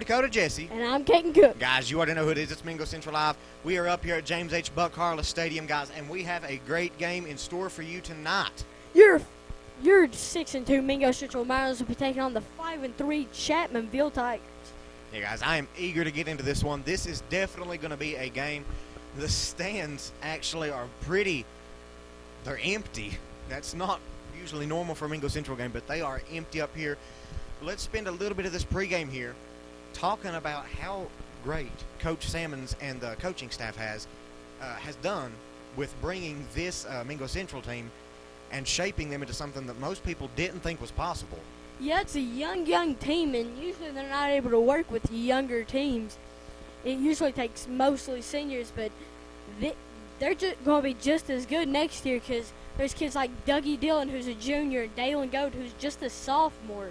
Dakota Jesse. And I'm Caden Cook. Guys, you already know who it is. It's Mingo Central Live. We are up here at James H. Buck Harless Stadium, guys, and we have a great game in store for you tonight. Your 6-2 Mingo Central Miners will be taking on the 5-3 Chapmanville Tigers. Yeah, guys, I am eager to get into this one. This is definitely going to be a game. The stands actually are they're empty. That's not usually normal for a Mingo Central game, but they are empty up here. Let's spend a little bit of this pregame here talking about how great Coach Salmons and the coaching staff has done with bringing this Mingo Central team and shaping them into something that most people didn't think was possible. Yeah, it's a young team, and usually they're not able to work with younger teams. It usually takes mostly seniors, but they're just going to be just as good next year because there's kids like Dougie Dillon, who's a junior, and Dalen Goat, who's just a sophomore.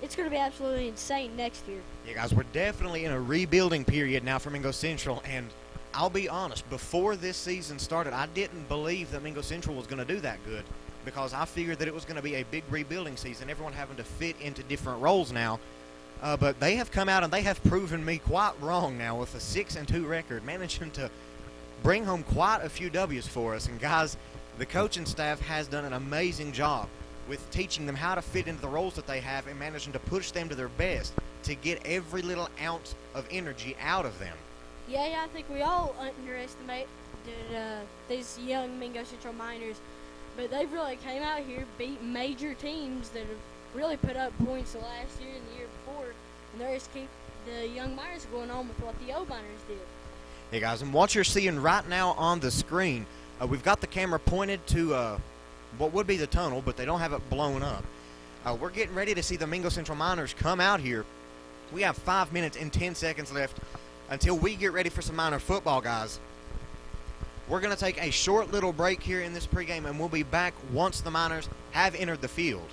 It's going to be absolutely insane next year. Yeah, guys, we're definitely in a rebuilding period now for Mingo Central, and I'll be honest, before this season started, I didn't believe that Mingo Central was going to do that good because I figured that it was going to be a big rebuilding season, everyone having to fit into different roles now. But they have come out and they have proven me quite wrong now with a 6-2 record, managing to bring home quite a few W's for us. And, guys, the coaching staff has done an amazing job with teaching them how to fit into the roles that they have and managing to push them to their best to get every little ounce of energy out of them. Yeah, I think we all underestimated these young Mingo Central Miners, but they've really came out here, beat major teams that have really put up points the last year and the year before, and they're just keep the young Miners going on with what the old Miners did. Hey, guys, and what you're seeing right now on the screen, we've got the camera pointed to what would be the tunnel, but they don't have it blown up. We're getting ready to see the Mingo Central Miners come out here. We have 5 minutes and 10 seconds left until we get ready for some Miner football, guys. We're going to take a short little break here in this pregame, and we'll be back once the Miners have entered the field.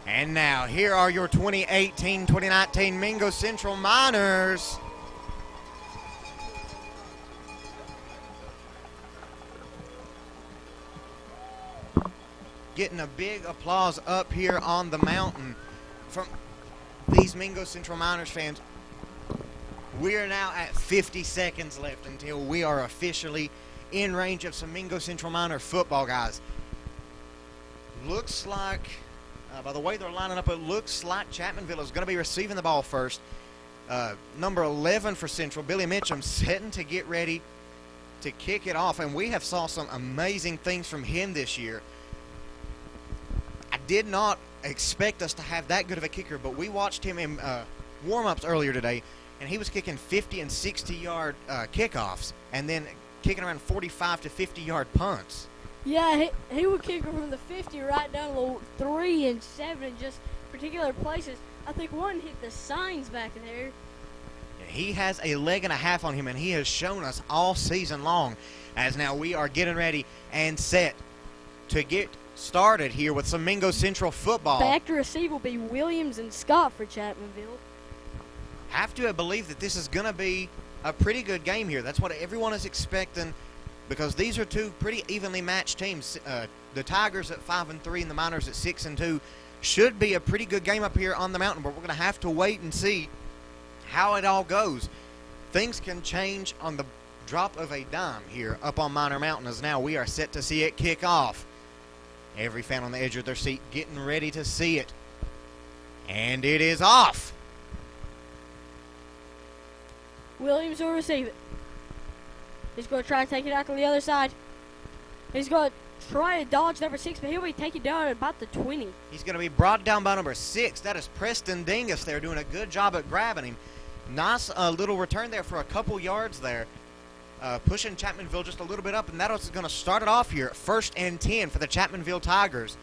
And now, here are your 2018-2019 Mingo Central Miners. Getting a big applause up here on the mountain from these Mingo Central Miners fans. We are now at 50 seconds left until we are officially in range of some Mingo Central Miner football, guys. Looks like, by the way they're lining up, it looks like Chapmanville is going to be receiving the ball first. Number 11 for Central, Billy Mitchum, setting to get ready to kick it off. And we have saw some amazing things from him this year. I did not expect us to have that good of a kicker, but we watched him in warm-ups earlier today, and he was kicking 50 and 60-yard kickoffs and then kicking around 45 to 50-yard punts. Yeah, he would kick from the 50 right down to 3 and 7 in just particular places. I think one hit the signs back there. He has a leg and a half on him, and he has shown us all season long. As now we are getting ready and set to get started here with some Mingo Central football. Back to receive will be Williams and Scott for Chapmanville. Have to believe that this is going to be a pretty good game here. That's what everyone is expecting, because these are two pretty evenly matched teams. The Tigers at 5-3 and the Miners at 6-2 should be a pretty good game up here on the mountain, but we're going to have to wait and see how it all goes. Things can change on the drop of a dime here up on Miner Mountain, as now we are set to see it kick off. Every fan on the edge of their seat getting ready to see it. And it is off. Williams will receive it. He's going to try to take it out to the other side. He's going to try to dodge number 6, but he'll be taken down at about the 20. He's going to be brought down by number 6. That is Preston Dingus there, doing a good job at grabbing him. Nice little return there for a couple yards there. Pushing Chapmanville just a little bit up, and that is going to start it off here. 1st and 10 for the Chapmanville Tigers.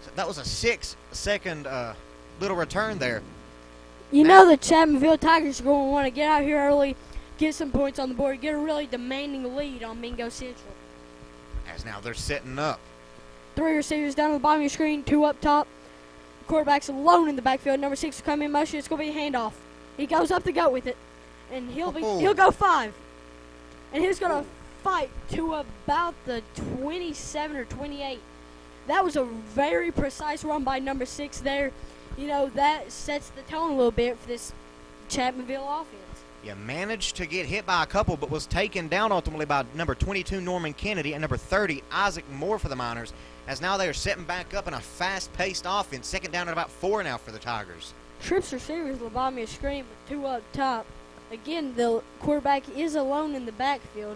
So that was a 6-second little return there. You know the Chapmanville Tigers are going to want to get out here early, get some points on the board, get a really demanding lead on Mingo Central. As now they're setting up. 3 receivers down on the bottom of your screen, 2 up top. The quarterback's alone in the backfield. Number 6 will come in motion. It's going to be a handoff. He goes up to go with it, and he'll go 5. And he's going to fight to about the 27 or 28. That was a very precise run by number 6 there. You know, that sets the tone a little bit for this Chapmanville offense. Yeah, managed to get hit by a couple, but was taken down ultimately by number 22, Norman Kennedy, and number 30, Isaac Moore for the Miners, as now they are setting back up in a fast-paced offense. 2nd down at about 4 now for the Tigers. Trips receivers will buy me a screen with 2 up top. Again, the quarterback is alone in the backfield.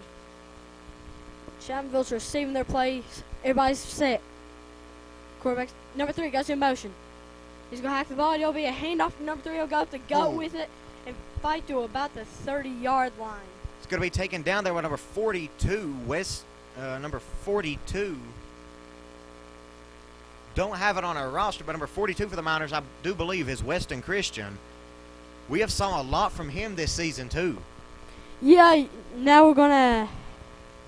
Chapmanville's receiving their plays. Everybody's set. Quarterback, number 3 goes in motion. He's going to hack the ball. It'll be a handoff to number 3. He'll go up to go with it and fight to about the 30-yard line. It's going to be taken down there by number 42, number 42. Don't have it on our roster, but number 42 for the Miners, I do believe, is Weston Christian. We have saw a lot from him this season, too. Yeah, now we're going to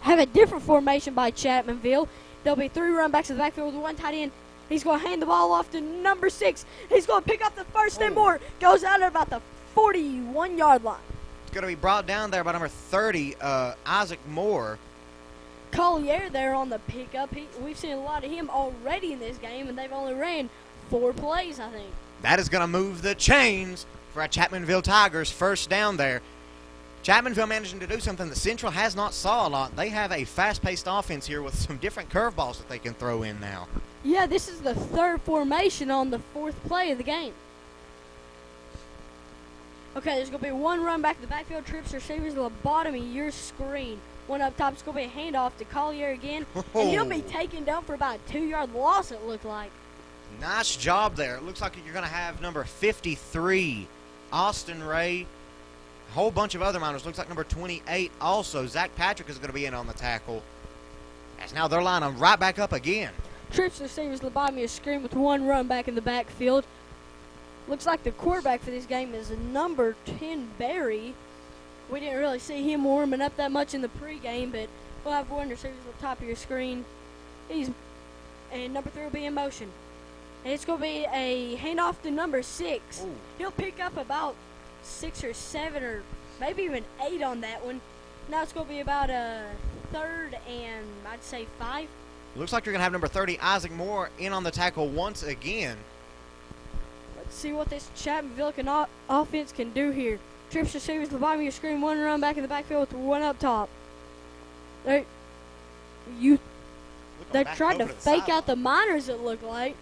have a different formation by Chapmanville. There'll be 3 run backs in the backfield with 1 tight end. He's going to hand the ball off to number 6. He's going to pick up the first and more. Goes out at about the 41-yard line. It's going to be brought down there by number 30, Isaac Moore. Collier there on the pickup. We've seen a lot of him already in this game, and they've only ran 4 plays, I think. That is going to move the chains for a Chapmanville Tigers. 1st down there. Chapmanville managing to do something that Central has not saw a lot. They have a fast-paced offense here with some different curveballs that they can throw in now. Yeah, this is the 3rd formation on the 4th play of the game. Okay, there's going to be 1 run back to the backfield. Trips receivers at the bottom of your screen. 1 up top. It's going to be a handoff to Collier again. And he'll be taken down for about a 2-yard loss, it looked like. Nice job there. It looks like you're going to have number 53, Austin Ray. A whole bunch of other Miners. Looks like number 28 also. Zach Patrick is going to be in on the tackle. As now they're lining right back up again. Trips receivers at the bottom of your screen with 1 run back in the backfield. Looks like the quarterback for this game is number 10, Barry. We didn't really see him warming up that much in the pregame, but we'll have 1 receivers at the top of your screen. And number 3 will be in motion. And it's going to be a handoff to number 6. Ooh. He'll pick up about 6 or 7 or maybe even 8 on that one. Now it's going to be about a 3rd and I'd say 5. Looks like you're going to have number 30, Isaac Moore, in on the tackle once again. Let's see what this Chapmanville offense can do here. Trips receivers to the bottom of your screen. One run back in the backfield with one up top. They're trying to fake out the Miners, it looked like.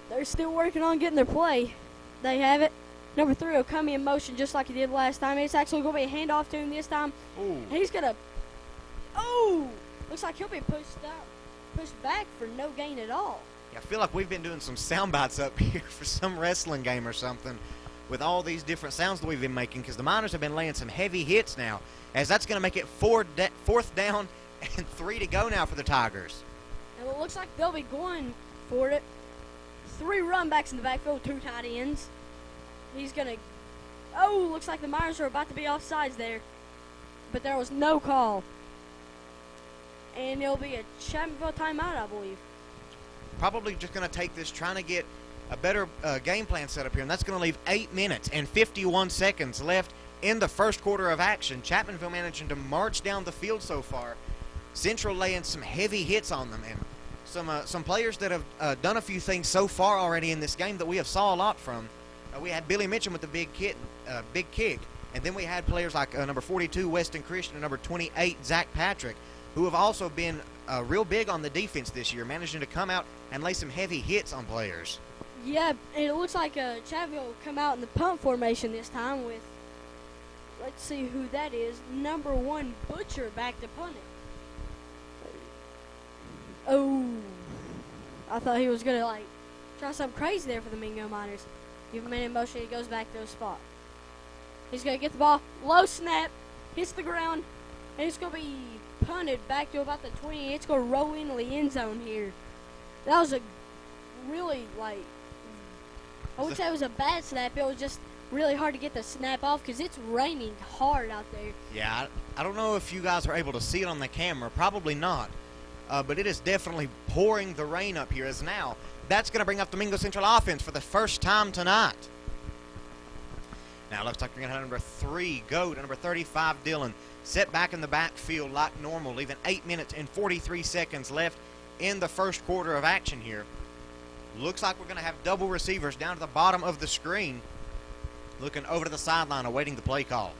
They're still working on getting their play. They have it. Number 3 will come in motion just like he did last time. It's actually going to be a handoff to him this time. Ooh. He's going to... Looks like he'll be pushed back for no gain at all. Yeah, I feel like we've been doing some sound bites up here for some wrestling game or something with all these different sounds that we've been making, because the Miners have been laying some heavy hits now, as that's going to make it 4th down and 3 to go now for the Tigers. And it looks like they'll be going for it. 3 run backs in the backfield, 2 tight ends. He's going to... looks like the Miners are about to be offsides there. But there was no call. And it'll be a Chapmanville timeout, I believe. Probably just going to take this, trying to get a better game plan set up here. And that's going to leave 8 minutes and 51 seconds left in the first quarter of action. Chapmanville managing to march down the field so far. Central laying some heavy hits on them. And some players that have done a few things so far already in this game that we have saw a lot from. We had Billy Mitchum with the big kick. And then we had players like number 42, Weston Christian, and number 28, Zach Patrick, who have also been real big on the defense this year, managing to come out and lay some heavy hits on players. Yeah, and it looks like Chapmanville will come out in the punt formation this time with, let's see who that is, number 1, Butcher, back to punt it. I thought he was going to, try something crazy there for the Mingo Miners. Give him an in motion, he goes back to his spot. He's going to get the ball, low snap, hits the ground, and it's going to be punted back to about the 20. It's going to roll into the end zone here. That was a really, I would say it was a bad snap. It was just really hard to get the snap off because it's raining hard out there. Yeah, I don't know if you guys are able to see it on the camera. Probably not. But it is definitely pouring the rain up here as now. That's going to bring up the Mingo Central offense for the first time tonight. Now it looks like you're going to have number 3, Goat, and number 35, Dylan, set back in the backfield like normal, leaving 8 minutes and 43 seconds left in the first quarter of action here. Looks like we're going to have double receivers down to the bottom of the screen, looking over to the sideline, awaiting the play call.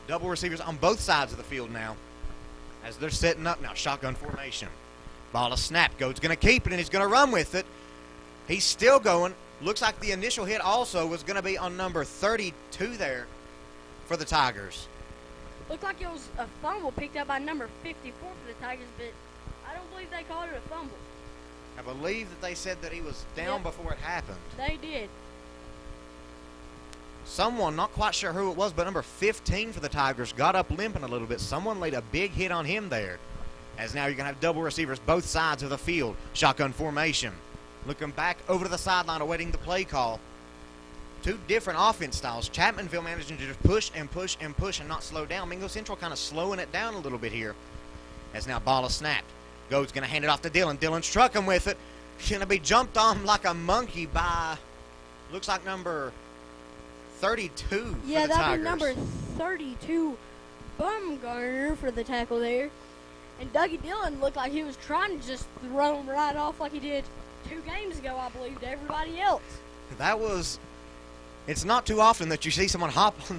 Double receivers on both sides of the field now, as they're setting up now, shotgun formation. Ball is snapped. Goat's going to keep it, and he's going to run with it. He's still going. Looks like the initial hit also was going to be on number 32 there for the Tigers. Looked like it was a fumble picked up by number 54 for the Tigers, but I don't believe they called it a fumble. I believe that they said that he was down before it happened. They did. Someone, not quite sure who it was, but number 15 for the Tigers got up limping a little bit. Someone laid a big hit on him there. As now you're going to have double receivers both sides of the field. Shotgun formation. Looking back over to the sideline, awaiting the play call. 2 different offense styles. Chapmanville managing to just push and push and push and not slow down. Mingo Central kind of slowing it down a little bit here. As now ball is snapped. Goat's going to hand it off to Dylan. Dylan's trucking with it. Going to be jumped on like a monkey by, looks like number 32 yeah, for the Tigers. that'd be number 32, Bumgarner, for the tackle there. And Dougie Dillon looked like he was trying to just throw him right off like he did 2 games ago, I believe, to everybody else. That was, it's not too often that you see someone hop on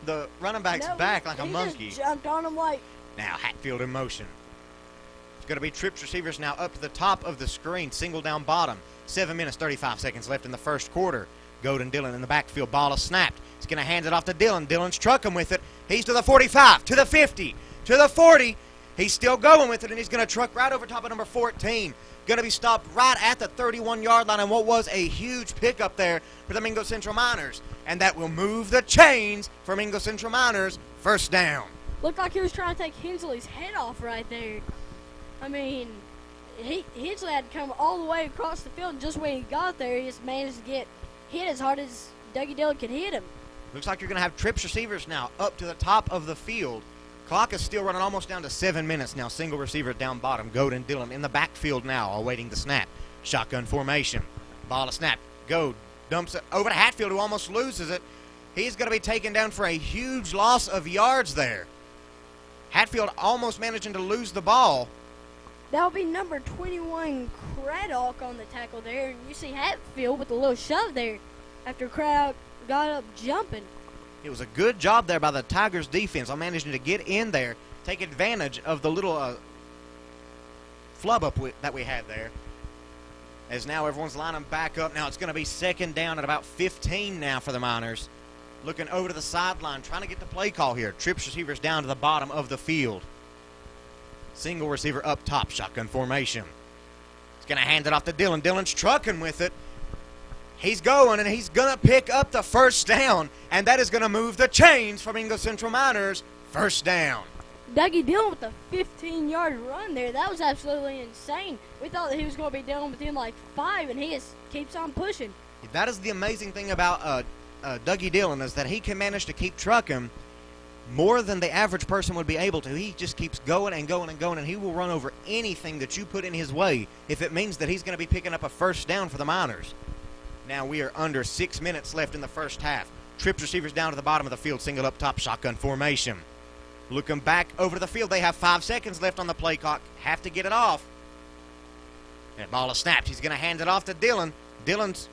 the running back's back like a monkey. Just jumped on him like. Now Hatfield in motion. It's going to be trips receivers now up to the top of the screen, single down bottom. 7 minutes, 35 seconds left in the first quarter. Goat and Dillon in the backfield. Ball is snapped. He's going to hand it off to Dillon. Dillon's trucking with it. He's to the 45, to the 50, to the 40. He's still going with it, and he's going to truck right over top of number 14. Going to be stopped right at the 31-yard line, and what was a huge pickup there for the Mingo Central Miners. And that will move the chains for Mingo Central Miners. First down. Looked like he was trying to take Hensley's head off right there. I mean, Hensley had to come all the way across the field, and just when he got there, he just managed to get hit as hard as Dougie Dillon could hit him. Looks like you're going to have trips receivers now up to the top of the field, Clock is still running almost down to 7 minutes now. Single receiver down bottom. Goad and Dillon in the backfield now, awaiting the snap. Shotgun formation. Ball to snap. Goad dumps it over to Hatfield, who almost loses it. He's going to be taken down for a huge loss of yards there. Hatfield almost managing to lose the ball. That'll be number 21, Craddock, on the tackle there. And you see Hatfield with a little shove there after Craddock got up jumping. It was a good job there by the Tigers defense on managing to get in there, take advantage of the little flub up that we had there. As now everyone's lining back up. Now it's going to be second down at about 15 now for the Miners. Looking over to the sideline, trying to get the play call here. Trips receivers down to the bottom of the field. Single receiver up top, shotgun formation. He's going to hand it off to Dillon. Dillon's trucking with it. He's going, and he's going to pick up the first down, and that is going to move the chains for Mingo Central Miners. First down. Dougie Dillon with a 15-yard run there. That was absolutely insane. We thought that he was going to be down within like 5, and he just keeps on pushing. That is the amazing thing about Dougie Dillon, is that he can manage to keep trucking more than the average person would be able to. He just keeps going and going and going, and he will run over anything that you put in his way if it means that he's going to be picking up a first down for the Miners. Now we are under 6 minutes left in the first half. Trips receivers down to the bottom of the field, single up top, shotgun formation. Looking back over to the field, they have 5 seconds left on the play clock. Have to get it off. That ball is snapped. He's going to hand it off to Dillon. Dillon's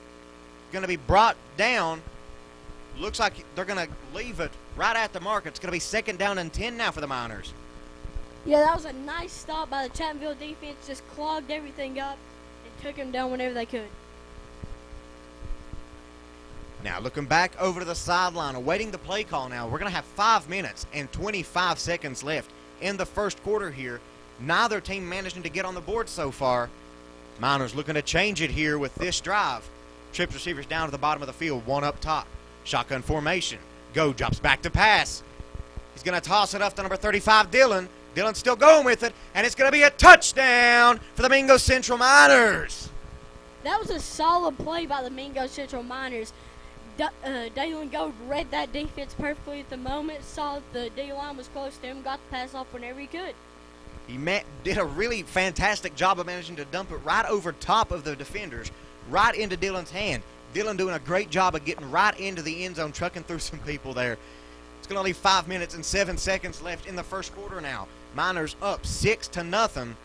going to be brought down. Looks like they're going to leave it right at the mark. It's going to be second down and 10 now for the Miners. Yeah, that was a nice stop by the Chapmanville defense. Just clogged everything up and took him down whenever they could. Now looking back over to the sideline, awaiting the play call now. We're going to have 5 minutes and 25 seconds left in the first quarter here. Neither team managing to get on the board so far. Miners looking to change it here with this drive. Trips receivers down to the bottom of the field, one up top. Shotgun formation. Go drops back to pass. He's going to toss it off to number 35, Dillon. Dillon's still going with it, and it's going to be a touchdown for the Mingo Central Miners. That was a solid play by the Mingo Central Miners. Dalen Gold read that defense perfectly at the moment, saw that the D-line was close to him, got the pass off whenever he could. He did a really fantastic job of managing to dump it right over top of the defenders, right into Dillon's hand. Dillon doing a great job of getting right into the end zone, trucking through some people there. It's going to leave 5 minutes and 7 seconds left in the first quarter now. Miners up 6-0.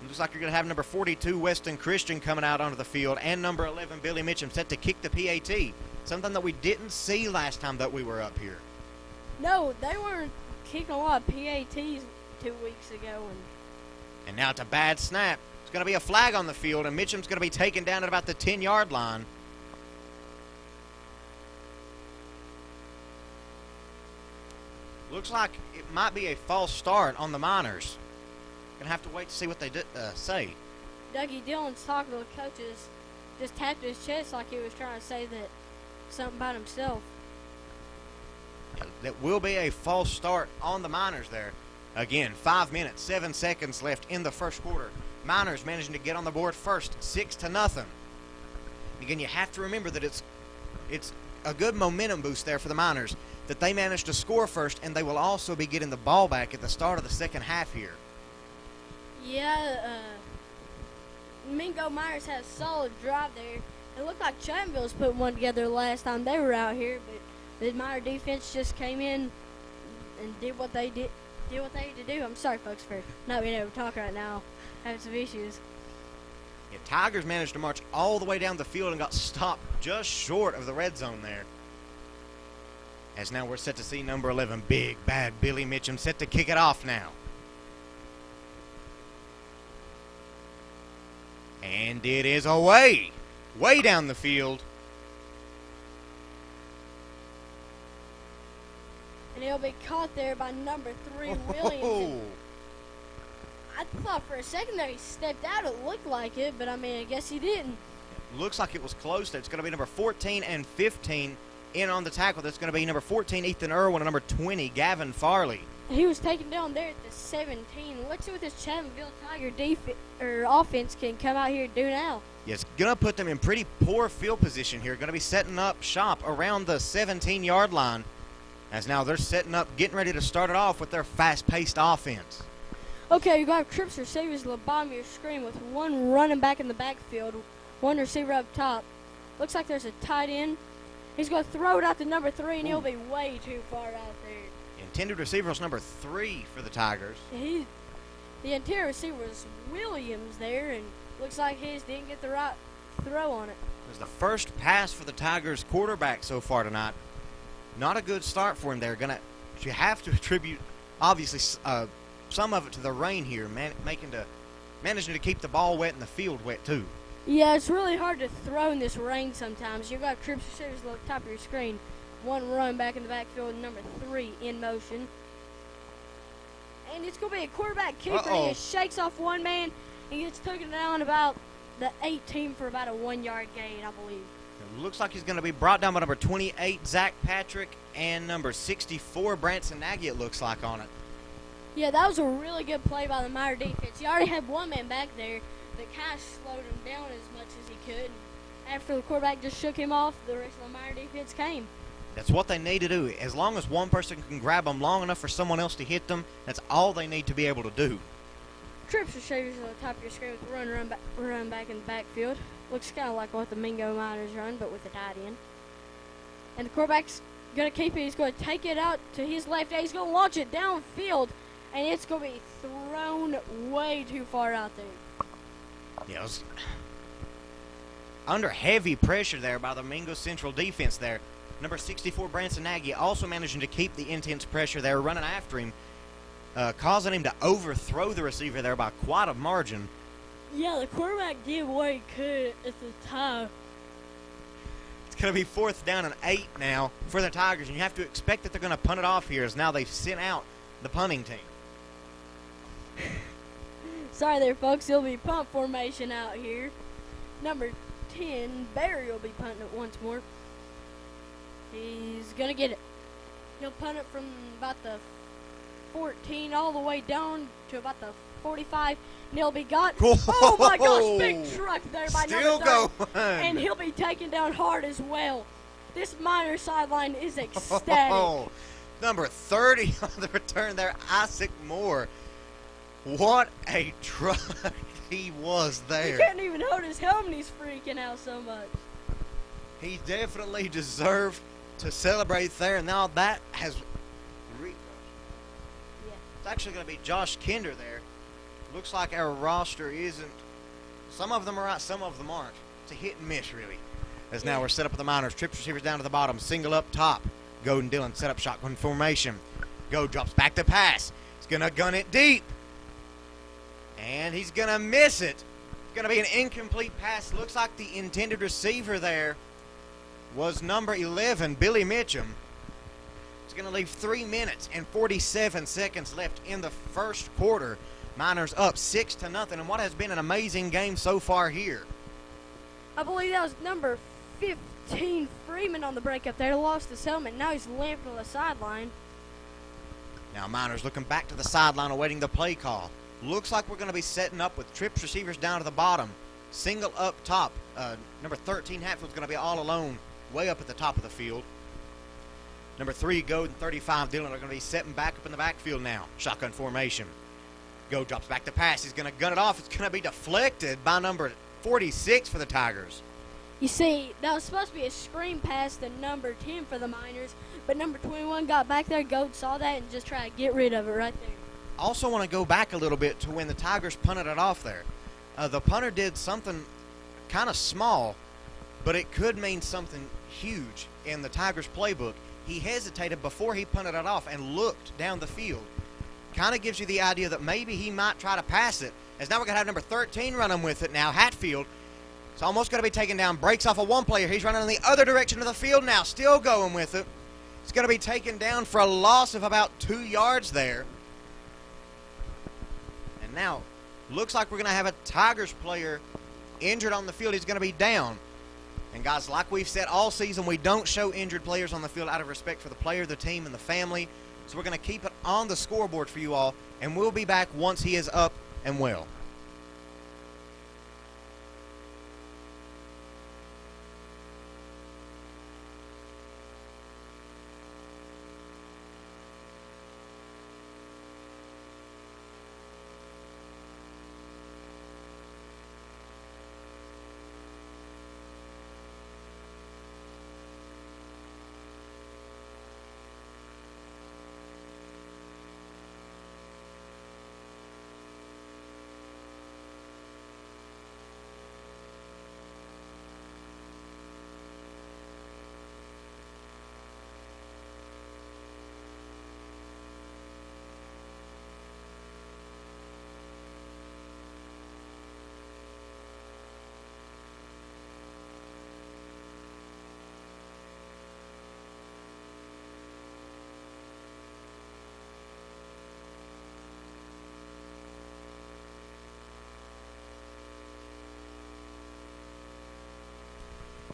Looks like you're going to have number 42, Weston Christian, coming out onto the field, and number 11, Billy Mitchum, set to kick the PAT, something that we didn't see last time that we were up here. No, they weren't kicking a lot of PATs 2 weeks ago. And now it's a bad snap. It's going to be a flag on the field, and Mitchum's going to be taken down at about the 10-yard line. Looks like it might be a false start on the Miners. Going to have to wait to see what they say. Dougie Dillon's talking to the coaches, just tapped his chest like he was trying to say that something about himself. That will be a false start on the Miners there. Again, 5 minutes, 7 seconds left in the first quarter. Miners managing to get on the board first, 6-0. Again, you have to remember that it's a good momentum boost there for the Miners, that they managed to score first, and they will also be getting the ball back at the start of the second half here. Yeah, Mingo Myers had a solid drive there. It looked like Chapmanville's put one together last time they were out here, but the Meyer defense just came in and did what they needed to do. I'm sorry, folks, for not being able to talk right now. Having some issues. Yeah, Tigers managed to march all the way down the field and got stopped just short of the red zone there. As now we're set to see number 11, big, bad Billy Mitchum, set to kick it off now. And it is away, way down the field. And he'll be caught there by number 3, Williams. I thought for a second there he stepped out. It looked like it, but I mean, I guess he didn't. Looks like it was close. It's going to be number 14 and 15 in on the tackle. That's going to be number 14, Ethan Irwin, and number 20, Gavin Farley. He was taken down there at the 17. Let's see what this Chapmanville Tiger offense can come out here and do now. Yeah, it's going to put them in pretty poor field position here. Going to be setting up shop around the 17-yard line. as now they're setting up, getting ready to start it off with their fast-paced offense. Okay, you got trips receivers at the bottom of your screen with one running back in the backfield, one receiver up top. Looks like there's a tight end. He's going to throw it out to number 3, and he'll be way too far out there. Intended receiver was number 3 for the Tigers. The interior receiver was Williams there, and looks like his didn't get the right throw on it. It was the first pass for the Tigers quarterback so far tonight. Not a good start for him there. You have to attribute, obviously, some of it to the rain here, managing to keep the ball wet and the field wet too. Yeah, it's really hard to throw in this rain sometimes. You've got trips receivers at the top of your screen. One run back in the backfield, number 3 in motion. And it's going to be a quarterback keeper. He shakes off one man and gets taken down about the 18 for about a 1-yard gain, I believe. It looks like he's going to be brought down by number 28, Zach Patrick, and number 64, Branson Nagy, it looks like, on it. Yeah, that was a really good play by the Miner defense. He already had one man back there that kind of slowed him down as much as he could. After the quarterback just shook him off, the rest of the Miner defense came. That's what they need to do. As long as one person can grab them long enough for someone else to hit them, that's all they need to be able to do. Trips receivers at the top of your screen with run back in the backfield. Looks kind of like what the Mingo Miners run, but with a tight end. And the quarterback's going to keep it. He's going to take it out to his left. He's going to launch it downfield, and it's going to be thrown way too far out there. Yeah, it was under heavy pressure there by the Mingo Central defense there. Number 64, Branson Nagy, also managing to keep the intense pressure there, running after him, causing him to overthrow the receiver there by quite a margin. Yeah, the quarterback did what he could at the time. It's going to be 4th down and 8 now for the Tigers, and you have to expect that they're going to punt it off here as now they've sent out the punting team. Sorry there, folks. It'll be punt formation out here. Number 10, Barry will be punting it once more. He's going to get it. He'll punt it from about the 14 all the way down to about the 45, and he'll be got. Oh, my gosh, big truck there by Still number 30. going. And he'll be taken down hard as well. This Miner sideline is ecstatic. Oh, number 30 on the return there, Isaac Moore. What a truck he was there. He couldn't even hold his helmet. He's freaking out so much. He definitely deserved to celebrate there, and now that has it's actually going to be Josh Kinder there. Looks like our roster isn't. Some of them are right, some of them aren't. It's a hit and miss, really. As now we're set up with the Miners. Trips receivers down to the bottom. Single up top. Golden Dillon set up shotgun formation. Go drops back to pass. He's going to gun it deep. And he's going to miss it. It's going to be an incomplete pass. Looks like the intended receiver there was number 11, Billy Mitchum. It's going to leave 3 minutes and 47 seconds left in the first quarter. Miners up 6-0 in what has been an amazing game so far here. I believe that was number 15, Freeman, on the break up there. Lost his helmet. Now he's limped on the sideline. Now Miners looking back to the sideline awaiting the play call. Looks like we're going to be setting up with trips receivers down to the bottom. Single up top. Number 13, Hatfield's going to be all alone way up at the top of the field. Number 3, Goad, and 35, Dillon are going to be setting back up in the backfield now. Shotgun formation. Goad drops back to pass. He's going to gun it off. It's going to be deflected by number 46 for the Tigers. You see, that was supposed to be a screen pass to number 10 for the Miners, but number 21 got back there. Goad saw that and just tried to get rid of it right there. Also want to go back a little bit to when the Tigers punted it off there. The punter did something kind of small, but it could mean something huge in the Tigers playbook. He hesitated before he punted it off and looked down the field. Kind of gives you the idea that maybe he might try to pass it. As now we're going to have number 13 running with it now. Hatfield. It's almost going to be taken down. Breaks off of one player. He's running in the other direction of the field now. Still going with it. It's going to be taken down for a loss of about 2 yards there. And now looks like we're going to have a Tigers player injured on the field. He's going to be down. And, guys, like we've said all season, we don't show injured players on the field out of respect for the player, the team, and the family. So we're going to keep it on the scoreboard for you all, and we'll be back once he is up and well.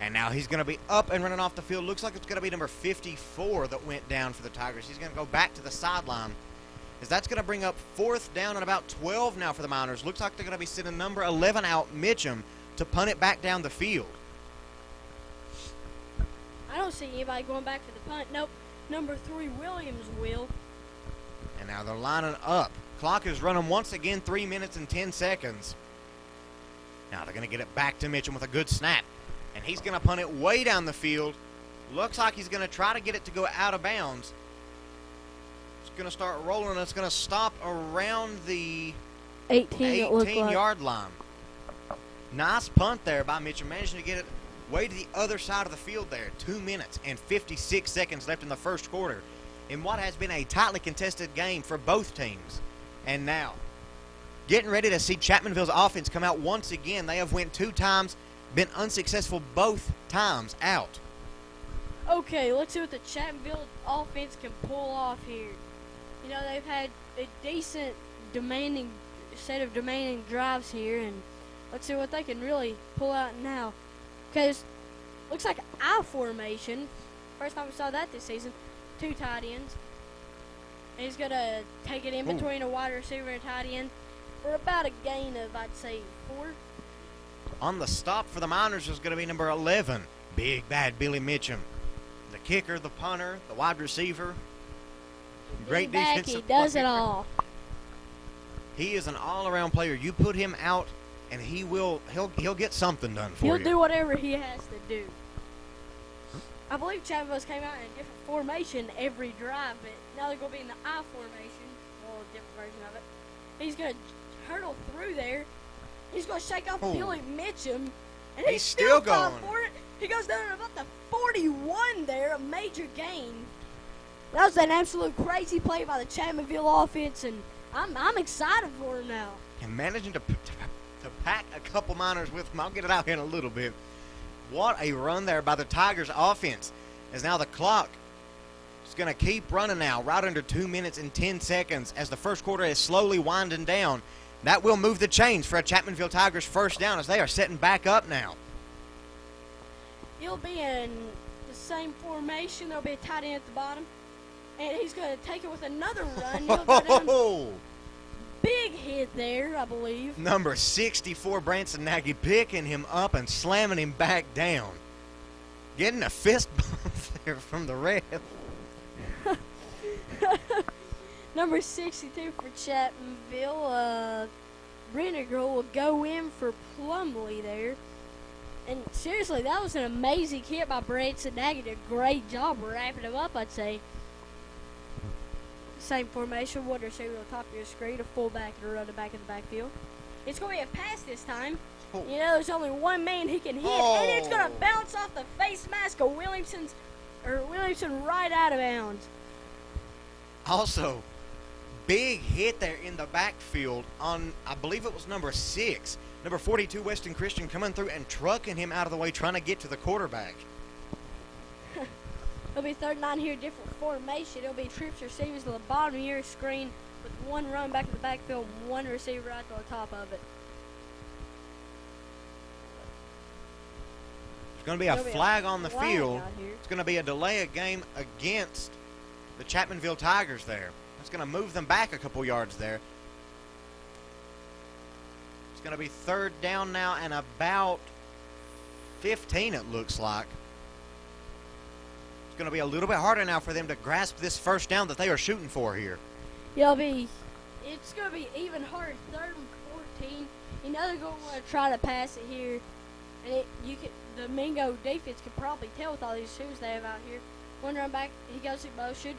And now he's going to be up and running off the field. Looks like it's going to be number 54 that went down for the Tigers. He's going to go back to the sideline, as that's going to bring up 4th down and about 12 now for the Miners. Looks like they're going to be sending number 11 out, Mitchum, to punt it back down the field. I don't see anybody going back for the punt. Nope. Number 3, Williams will. And now they're lining up. Clock is running once again, 3 minutes and 10 seconds. Now they're going to get it back to Mitchum with a good snap. And he's going to punt it way down the field. Looks like he's going to try to get it to go out of bounds. It's going to start rolling, and it's going to stop around the 18-yard line. Nice punt there by Mitchum, managing to get it way to the other side of the field there. 2 minutes and 56 seconds left in the first quarter in what has been a tightly contested game for both teams. And now, getting ready to see Chapmanville's offense come out once again. They have went 2 times, been unsuccessful both times out. Okay, let's see what the Chapmanville offense can pull off here. You know, they've had a decent set of demanding drives here, and let's see what they can really pull out now. Because looks like I formation. First time we saw that this season. 2 tight ends. And he's going to take it in between a wide receiver and a tight end for about a gain of, I'd say, 4. On the stop for the Miners is going to be number 11, Big Bad Billy Mitchum. The kicker, the punter, the wide receiver. Great defensive He does player. it all. He is an all-around player. You put him out, and he'll get something done for you. He'll do whatever he has to do. I believe Chapmanville came out in a different formation every drive, but now they're going to be in the I formation, well, a different version of it. He's going to hurdle through there. He's going to shake off Billy Mitchum, and he's still going for it. He goes down about the 41 there, a major gain. That was an absolute crazy play by the Chapmanville offense, and I'm excited for him now. And managing to pack a couple Miners with him. I'll get it out here in a little bit. What a run there by the Tigers offense. As now the clock is going to keep running now, right under 2 minutes and 10 seconds as the first quarter is slowly winding down. That will move the chains for a Chapmanville Tigers first down as they are setting back up now. He'll be in the same formation. There'll be a tight end at the bottom. And he's going to take it with another run. He'll go down. Big hit there, I believe. Number 64, Branson Nagy, picking him up and slamming him back down. Getting a fist bump there from the ref. Number 62 for Chapmanville. Renegro will go in for Plumley there. And seriously, that was an amazing hit by Branson Nagy. Did a great job wrapping him up, I'd say. Same formation, one receiver on top of your screen, a fullback and a running back in the backfield. It's going to be a pass this time. You know, there's only one man he can hit, and it's going to bounce off the face mask of Williamson right out of bounds. Also, big hit there in the backfield on, I believe it was number 6. Number 42, Weston Christian, coming through and trucking him out of the way, trying to get to the quarterback. It'll be 3rd and 9 here, different formation. It'll be trips receivers to the bottom of your screen with one run back to the backfield, one receiver right on top of it. There's going to be a flag on the field. It's going to be a delay of game against the Chapmanville Tigers there. It's going to move them back a couple yards there. It's going to be 3rd down now and about 15, it looks like. Going to be a little bit harder now for them to grasp this first down that they are shooting for here. It's going to be even harder. 3rd and 14. You know they're going to want to try to pass it here, and the Mingo defense can probably tell with all these shoes they have out here. One run back, he goes in motion,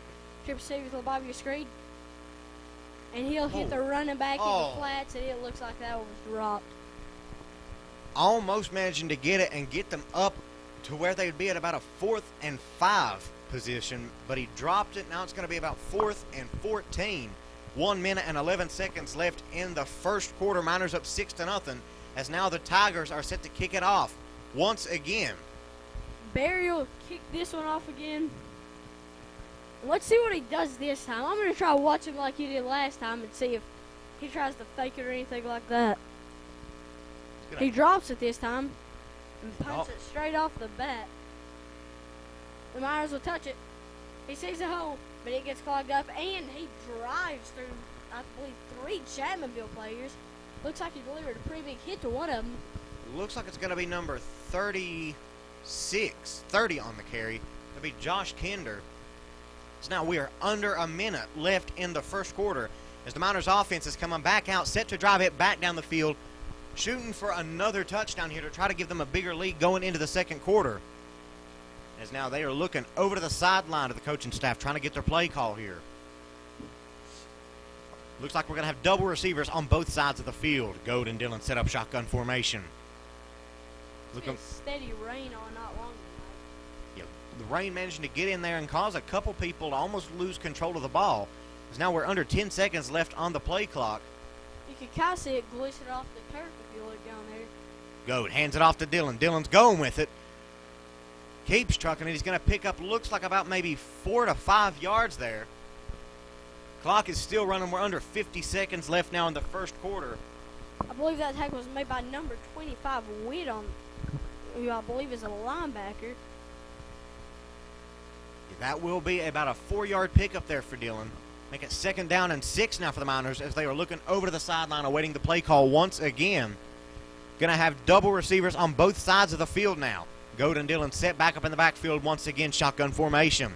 trip receiver to the bottom of your screen, and he'll hit the running back in the flats, and it looks like that one was dropped. Almost managing to get it and get them up to where they would be at about a 4th and 5 position, but he dropped it. Now it's going to be about 4th and 14. 1 minute and 11 seconds left in the first quarter. Miners up 6-0, as now the Tigers are set to kick it off once again. Barry will kick this one off again. Let's see what he does this time. I'm going to try to watch him like he did last time and see if he tries to fake it or anything like that. He drops it this time. and punts it straight off the bat. The Miners will touch it. He sees a hole, but it gets clogged up, and he drives through, I believe, 3 Chapmanville players. Looks like he delivered a pretty big hit to one of them. Looks like it's going to be number 30 on the carry. It'll be Josh Kinder. So now we are under a minute left in the first quarter as the Miners offense is coming back out, set to drive it back down the field, shooting for another touchdown here to try to give them a bigger lead going into the second quarter. As now they are looking over to the sideline of the coaching staff, trying to get their play call here. Looks like we're going to have double receivers on both sides of the field. Gold and Dillon set up shotgun formation. Looking steady rain all not long tonight. Yeah, the rain managing to get in there and cause a couple people to almost lose control of the ball. As now we're under 10 seconds left on the play clock. You can kind of see it glisten off the turf if you look down there. Gold hands it off to Dillon. Dillon's going with it. Keeps trucking it. He's going to pick up, looks like about maybe 4 to 5 yards there. Clock is still running. We're under 50 seconds left now in the first quarter. I believe that tackle was made by number 25, Witt, who I believe is a linebacker. That will be about a 4-yard pickup there for Dillon. Make it 2nd down and 6 now for the Miners as they are looking over to the sideline awaiting the play call once again. Going to have double receivers on both sides of the field now. Gold and Dillon set back up in the backfield once again, shotgun formation.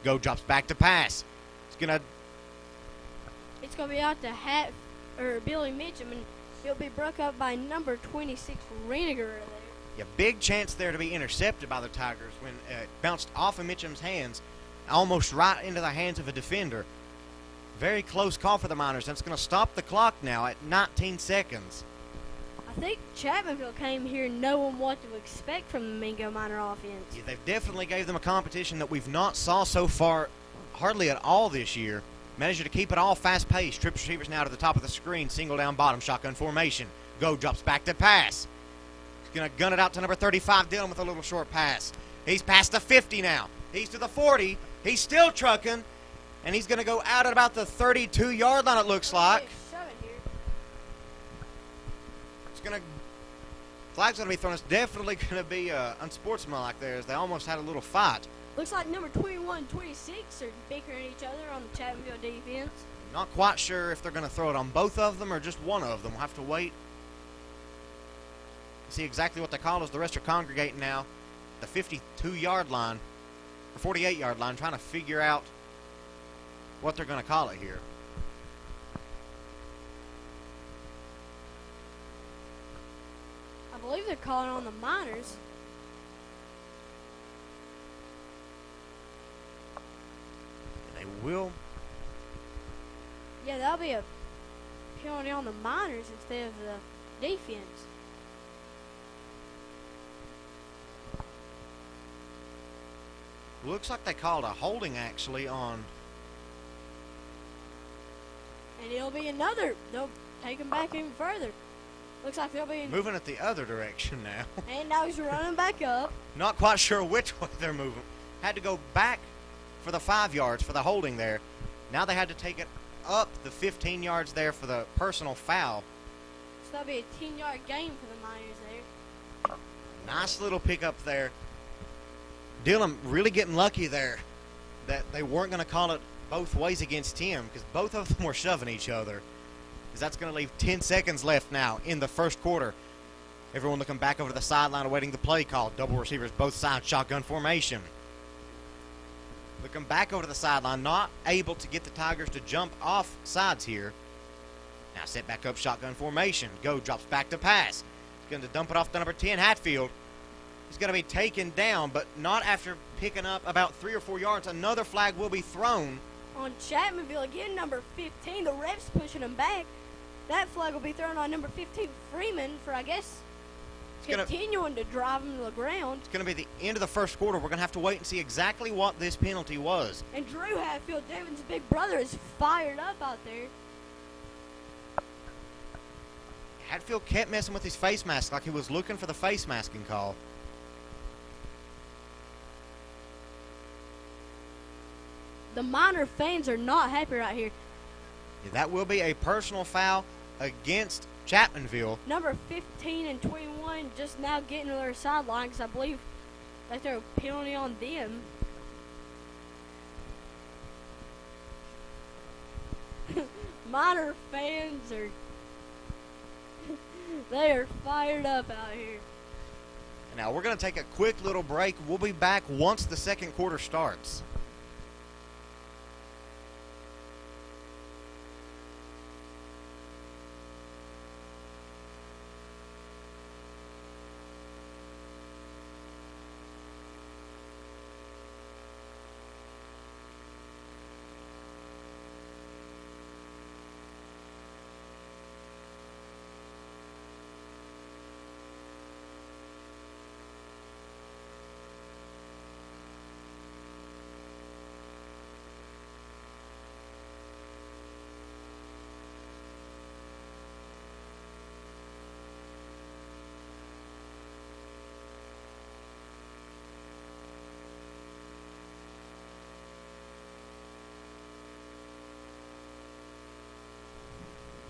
Gold drops back to pass. It's going to be out to Billy Mitchum, and he'll be broke up by number 26, Reiniger there. Yeah, big chance there to be intercepted by the Tigers when it bounced off of Mitchum's hands, almost right into the hands of a defender. Very close call for the Miners. That's going to stop the clock now at 19 seconds. I think Chapmanville came here knowing what to expect from the Mingo Miner offense. Yeah, they've definitely gave them a competition that we've not saw so far hardly at all this year. Managed to keep it all fast-paced. Trip receivers now to the top of the screen. Single down bottom, shotgun formation. Go drops back to pass. He's going to gun it out to number 35, Dillon with a little short pass. He's past the 50 now. He's to the 40. He's still trucking. And he's going to go out at about the 32-yard line, it looks like. Flag's going to be thrown. It's definitely going to be unsportsmanlike there as they almost had a little fight. Looks like number 21 and 26 are bickering at each other on the Chapmanville defense. Not quite sure if they're going to throw it on both of them or just one of them. We'll have to wait. See exactly what they call as the rest are congregating now. The 52-yard line, or 48-yard line, trying to figure out what they're going to call it here. I believe they're calling on the Miners. They will. Yeah, that'll be a penalty on the Miners instead of the defense. Looks like they called a holding actually on. And it'll be another. They'll take him back even further. Looks like they'll be moving it the other direction now. And now he's running back up. Not quite sure which way they're moving. Had to go back for the 5 yards for the holding there. Now they had to take it up the 15 yards there for the personal foul. So that'll be a 10-yard gain for the Miners there. Nice little pickup there. Dillon really getting lucky there that they weren't going to call it both ways against him because both of them were shoving each other. Because that's going to leave 10 seconds left now in the first quarter. Everyone looking back over to the sideline awaiting the play call. Double receivers both sides, shotgun formation. Looking back over to the sideline, not able to get the Tigers to jump off sides here. Now set back up, shotgun formation. Go drops back to pass. He's going to dump it off to number 10, Hatfield. He's going to be taken down, but not after picking up about 3 or 4 yards. Another flag will be thrown. On Chapmanville, again, number 15. The ref's pushing him back. That flag will be thrown on number 15, Freeman, for, I guess, continuing to drive him to the ground. It's going to be the end of the first quarter. We're going to have to wait and see exactly what this penalty was. And Drew Hatfield, David's big brother, is fired up out there. Hatfield kept messing with his face mask like he was looking for the face masking call. The Miner fans are not happy right here. Yeah, that will be a personal foul against Chapmanville. Number 15 and 21 just now getting to their sideline because I believe that they're a penalty on them. Miner fans are they are fired up out here. Now we're going to take a quick little break. We'll be back once the second quarter starts.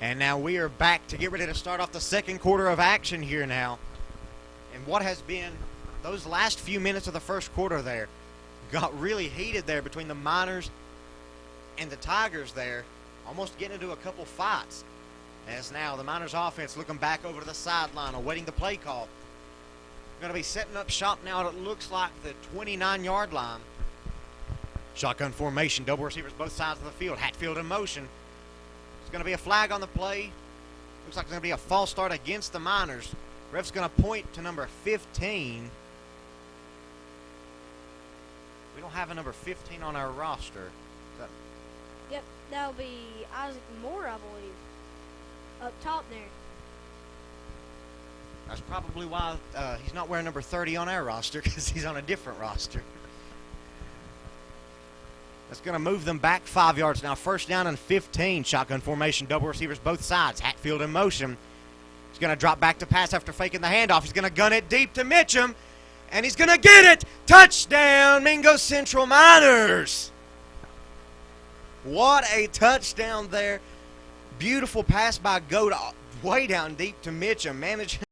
And now we are back to get ready to start off the second quarter of action here now. And what has been those last few minutes of the first quarter there got really heated there between the Miners and the Tigers there, almost getting into a couple fights. As now the Miners offense looking back over to the sideline, awaiting the play call. Going to be setting up shop now. It looks like the 29-yard line. Shotgun formation, double receivers both sides of the field. Hatfield in motion. It's going to be a flag on the play. Looks like it's going to be a false start against the Miners. Ref's going to point to number 15. We don't have a number 15 on our roster. Yep, that'll be Isaac Moore, I believe, up top there. That's probably why he's not wearing number 30 on our roster, because he's on a different roster. That's going to move them back 5 yards now. First down and 15. Shotgun formation, double receivers both sides. Hatfield in motion. He's going to drop back to pass after faking the handoff. He's going to gun it deep to Mitchum, and he's going to get it. Touchdown, Mingo Central Miners. What a touchdown there. Beautiful pass by Goat way down deep to Mitchum. Managing.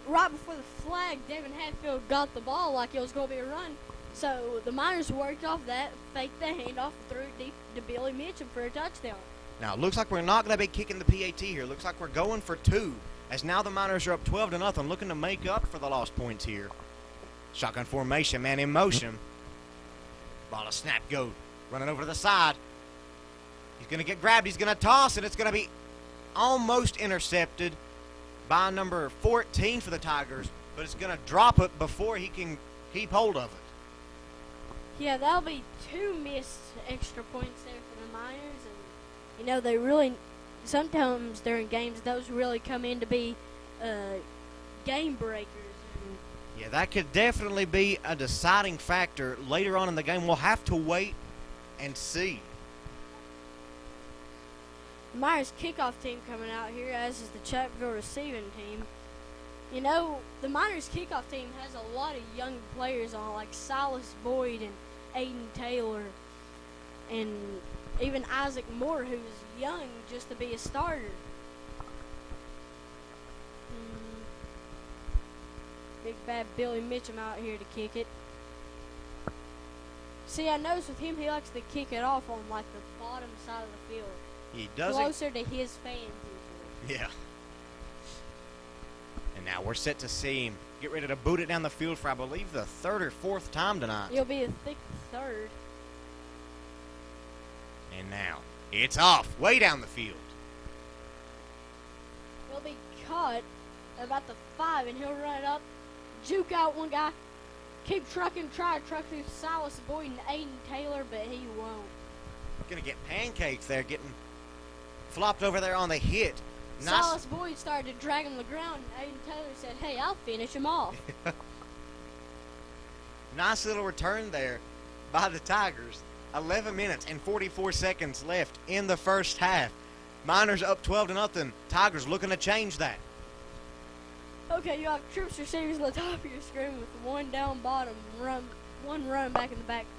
Right before the flag, Devin Hatfield got the ball like it was going to be a run. So the Miners worked off that, faked the handoff, threw it deep to Billy Mitchum for a touchdown. Now, it looks like we're not going to be kicking the PAT here. Looks like we're going for two, as now the Miners are up 12-0, looking to make up for the lost points here. Shotgun formation, man in motion. Ball a snap, go. Running over to the side. He's going to get grabbed. He's going to toss, and it's going to be almost intercepted by number 14 for the Tigers, but it's going to drop it before he can keep hold of it. Yeah, that'll be 2 missed extra points there for the Miners, and you know they really sometimes during games those really come in to be game breakers. Yeah, that could definitely be a deciding factor later on in the game. We'll have to wait and see. The Myers kickoff team coming out here, as is the Chapmanville receiving team. You know, the Miners kickoff team has a lot of young players on it, like Silas Boyd and Aiden Taylor, and even Isaac Moore, who's young just to be a starter. Big bad Billy Mitchum out here to kick it. See, I noticed with him, he likes to kick it off on like the bottom side of the field. He does closer to his fans usually. Yeah. And now we're set to see him get ready to boot it down the field for, I believe, the 3rd or 4th time tonight. It'll be a thick 3rd. And now it's off, way down the field. He'll be caught about the 5, and he'll run it up, juke out one guy, keep trucking, try to truck through Silas Boyd and Aiden Taylor, but he won't. Gonna get pancakes there, getting flopped over there on the hit. Nice. Silas Boyd started to drag him to the ground, and Aiden Taylor said, hey, I'll finish him off. Nice little return there by the Tigers. 11 minutes and 44 seconds left in the first half. Miners up 12-0. Tigers looking to change that. Okay, you have trips receivers on the top of your screen with 1 down bottom. 1 run back in the backfield.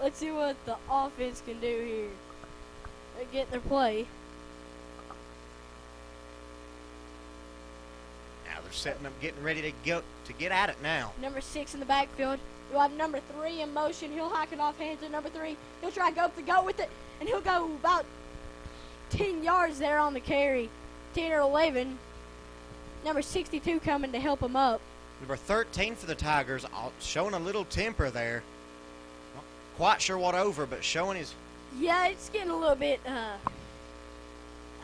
Let's see what the offense can do here. They get their play. Now they're setting up, getting ready to get at it now. Number 6 in the backfield. You'll have number 3 in motion. He'll hack it off hands to number 3. He'll try to go up the gut with it, and he'll go about 10 yards there on the carry. 10 or 11. Number 62 coming to help him up. Number 13 for the Tigers, showing a little temper there. Not quite sure what over, but showing his... Yeah, it's getting a little bit, I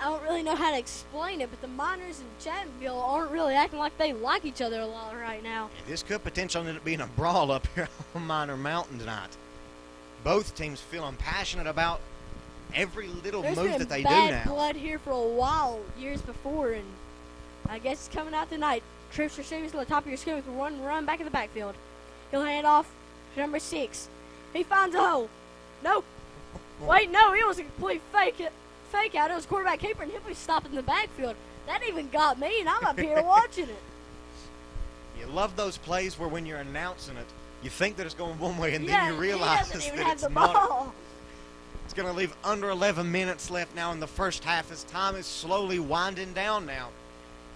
don't really know how to explain it, but the Miners and Chapmanville aren't really acting like they like each other a lot right now. Yeah, this could potentially end up being a brawl up here on Miner Mountain tonight. Both teams feeling passionate about every little move that they do now. There's been bad blood here for a while, years before, and I guess it's coming out tonight. Trips receivers to the top of your screen with 1 run back in the backfield. He'll hand off to number 6. He finds a hole. Nope. Wait, no, it was a complete fake out. It was quarterback keeper, and he'll be stopped in the backfield. That even got me, and I'm up here watching it. You love those plays where when you're announcing it, you think that it's going one way, and then you realize that it's not. It's going to leave under 11 minutes left now in the first half as time is slowly winding down now.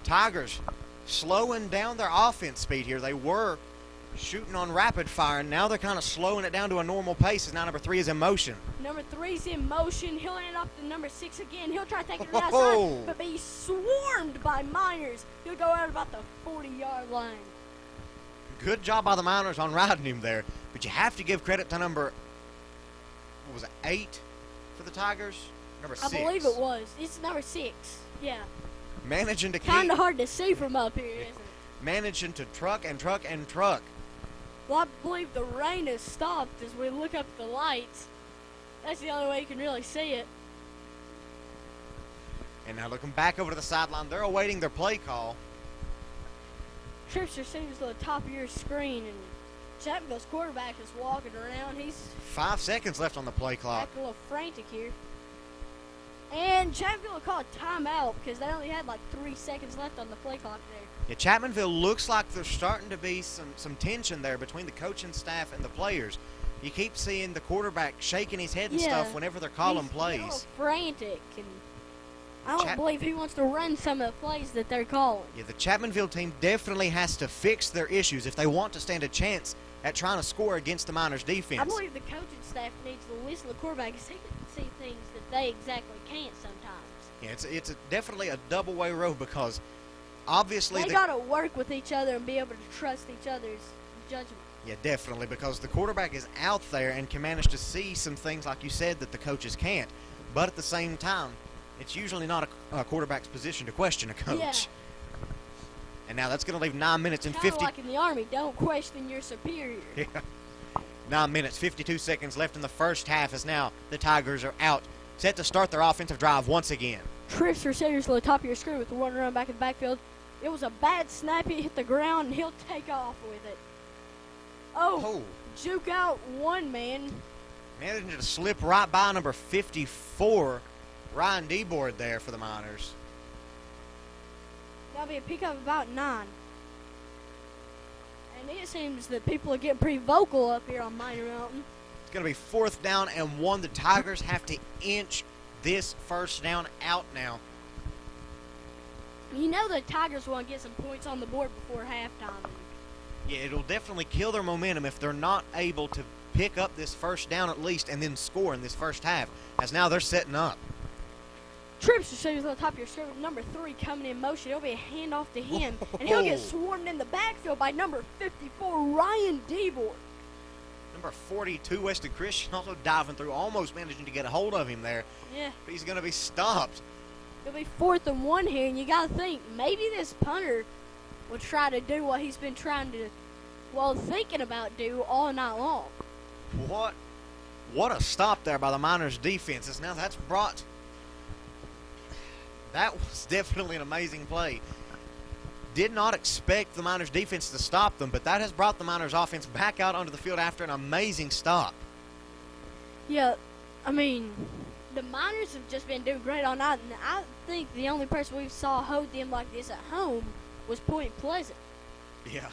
Tigers slowing down their offense speed here. They were shooting on rapid fire, and now they're kind of slowing it down to a normal pace as now number 3 is in motion. Number 3's in motion. He'll hand off to number 6 again. He'll try to take it to the outside, but be swarmed by Miners. He'll go out about the 40-yard line. Good job by the Miners on riding him there, but you have to give credit to number, what was it, 8 for the Tigers? Number 6. I believe it was. It's number 6. Yeah. Managing to keep. Kind of hard to see from up here, isn't it? Managing to truck and truck and truck. Well, I believe the rain has stopped as we look up at the lights. That's the only way you can really see it. And now looking back over to the sideline, they're awaiting their play call. Trips receivers to the top of your screen, and Chapmanville's quarterback is walking around. He's 5 seconds left on the play clock. acting a little frantic here. And Chapmanville will call a timeout because they only had like 3 seconds left on the play clock there. Yeah, Chapmanville looks like there's starting to be some tension there between the coaching staff and the players. You keep seeing the quarterback shaking his head and stuff whenever they're calling plays. He's a little frantic, and I don't believe he wants to run some of the plays that they're calling. Yeah, the Chapmanville team definitely has to fix their issues if they want to stand a chance at trying to score against the Miners' defense. I believe the coaching staff needs to listen to the quarterback because he can see things that they exactly can't sometimes. Yeah, it's definitely a double-way road because obviously they got to work with each other and be able to trust each other's judgment. Yeah, definitely, because the quarterback is out there and can manage to see some things, like you said, that the coaches can't. But at the same time, it's usually not a quarterback's position to question a coach. Yeah. And now that's going to leave 9 minutes and 50. Like in the Army, don't question your superior. Yeah. 9 minutes, 52 seconds left in the first half as now the Tigers are out, set to start their offensive drive once again. Trips receivers to the top of your screen with the 1 run back in the backfield. It was a bad snap. It hit the ground, and he'll take off with it. Oh, juke out one man. Managing to slip right by number 54, Ryan DeBoard there for the Miners. That'll be a pickup of about 9. And it seems that people are getting pretty vocal up here on Miner Mountain. It's going to be 4th down and 1. The Tigers have to inch this first down out now. You know the Tigers want to get some points on the board before halftime. Yeah, it'll definitely kill their momentum if they're not able to pick up this first down at least and then score in this first half, as now they're setting up. Trips receives on the top of your screen with number 3 coming in motion. It'll be a handoff to him, and he'll get swarmed in the backfield by number 54, Ryan DeBoard. Number 42, Weston Christian, also diving through, almost managing to get a hold of him there. Yeah. But he's going to be stopped. It'll be 4th and 1 here, and you got to think, maybe this punter will try to do what he's been thinking about do all night long. What a stop there by the Miners' defenses. Now that was definitely an amazing play. Did not expect the Miners' defense to stop them, but that has brought the Miners' offense back out onto the field after an amazing stop. Yeah, I mean, the Miners have just been doing great all night, and I think the only person we saw hold them like this at home was Point Pleasant. Yeah.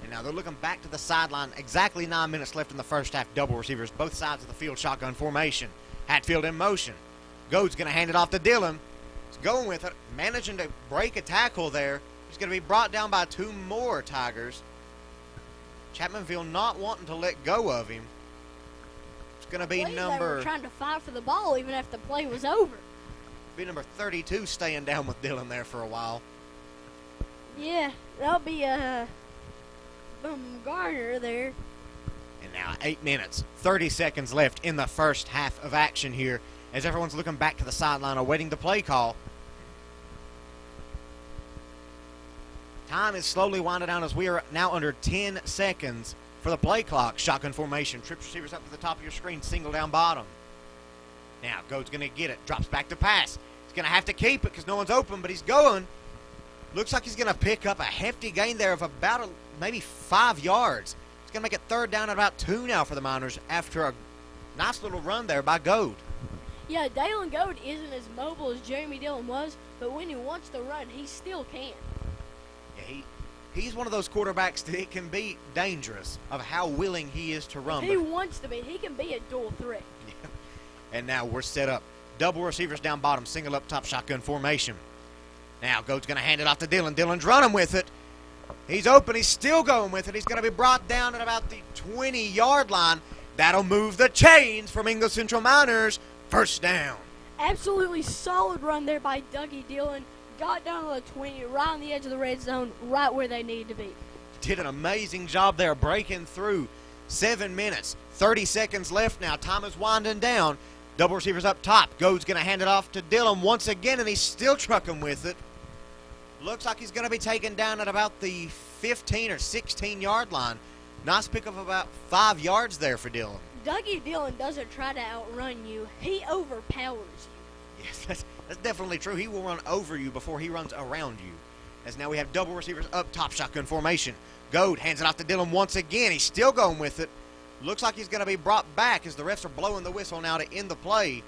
And now they're looking back to the sideline. Exactly 9 minutes left in the first half. Double receivers, both sides of the field, shotgun formation. Hatfield in motion. Goad's going to hand it off to Dillon. He's going with it, managing to break a tackle there. He's going to be brought down by 2 more Tigers. Chapmanville not wanting to let go of him. It's going to be They number... were trying to fight for the ball even after the play was over. Be number 32 staying down with Dillon there for a while. Yeah, that'll be Garner there. And now 8 minutes, 30 seconds left in the first half of action here as everyone's looking back to the sideline awaiting the play call. Time is slowly winding down as we are now under 10 seconds for the play clock. Shotgun formation, trips receivers up to the top of your screen, single down bottom. Now, Goad's going to get it, drops back to pass. He's going to have to keep it because no one's open, but he's going. Looks like he's going to pick up a hefty gain there of about maybe 5 yards. It's going to make it third down at about 2 now for the Miners after a nice little run there by Goad. Yeah, Dalen Goad isn't as mobile as Jeremy Dillon was, but when he wants to run, he still can. Yeah, he's one of those quarterbacks that it can be dangerous of how willing he is to run. If he wants to be. He can be a dual threat. Yeah. And now we're set up. Double receivers down bottom, single up top, shotgun formation. Now Goad's going to hand it off to Dillon. Dillon's running with it. He's open. He's still going with it. He's going to be brought down at about the 20-yard line. That'll move the chains for Mingo Central Miners. First down. Absolutely solid run there by Dougie Dillon. Got down to the 20, right on the edge of the red zone, right where they needed to be. Did an amazing job there breaking through. 7 minutes, 30 seconds left now. Time is winding down. Double receivers up top. Goad's going to hand it off to Dillon once again, and he's still trucking with it. Looks like he's going to be taken down at about the 15 or 16-yard line. Nice pick of about 5 yards there for Dillon. Dougie Dillon doesn't try to outrun you. He overpowers you. Yes, that's definitely true. He will run over you before he runs around you. As now we have double receivers up top, shotgun formation. Goad hands it off to Dillon once again. He's still going with it. Looks like he's going to be brought back as the refs are blowing the whistle now to end the play.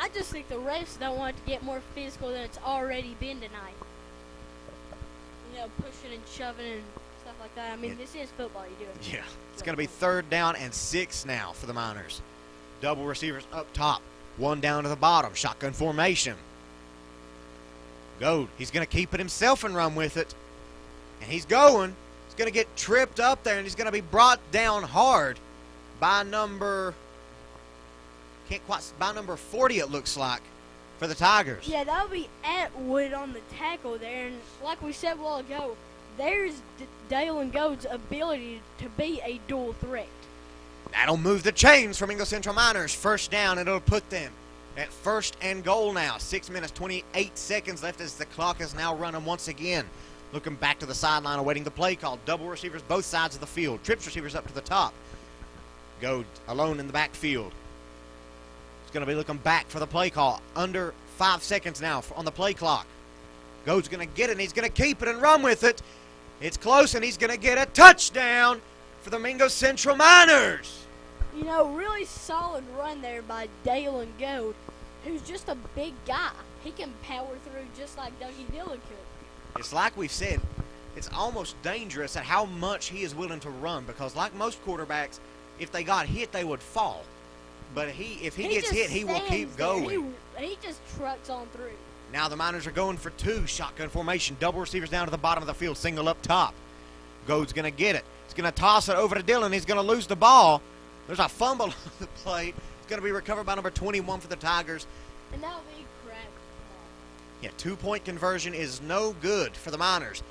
I just think the refs don't want it to get more physical than it's already been tonight. You know, pushing and shoving and stuff like that. I mean, this is football. You do it. Yeah, it's going to be third down and 6 now for the Miners. Double receivers up top, 1 down to the bottom, shotgun formation. Goad, he's going to keep it himself and run with it. And he's going. He's going to get tripped up there, and he's going to be brought down hard by number 40, it looks like, for the Tigers. Yeah, that'll be Atwood on the tackle there. And like we said a while ago, there's Dalen Goad's ability to be a dual threat. That'll move the chains for Mingo Central Miners. First down, and it'll put them at first and goal now. 6 minutes, 28 seconds left as the clock is now running once again. Looking back to the sideline, awaiting the play call. Double receivers both sides of the field. Trips receivers up to the top. Goad alone in the backfield. He's going to be looking back for the play call. Under 5 seconds now on the play clock. Goad's going to get it, and he's going to keep it and run with it. It's close, and he's going to get a touchdown for the Mingo Central Miners. You know, really solid run there by Dalen Goad, who's just a big guy. He can power through just like Dougie Dillon could. It's like we've said, it's almost dangerous at how much he is willing to run because like most quarterbacks, if they got hit, they would fall. But if he gets hit, he will keep going. He just trucks on through. Now the Miners are going for 2. Shotgun formation. Double receivers down to the bottom of the field. Single up top. Goad's going to get it. He's going to toss it over to Dillon. He's going to lose the ball. There's a fumble on the plate. It's going to be recovered by number 21 for the Tigers. And that'll be crap. Yeah, 2-point conversion is no good for the Miners.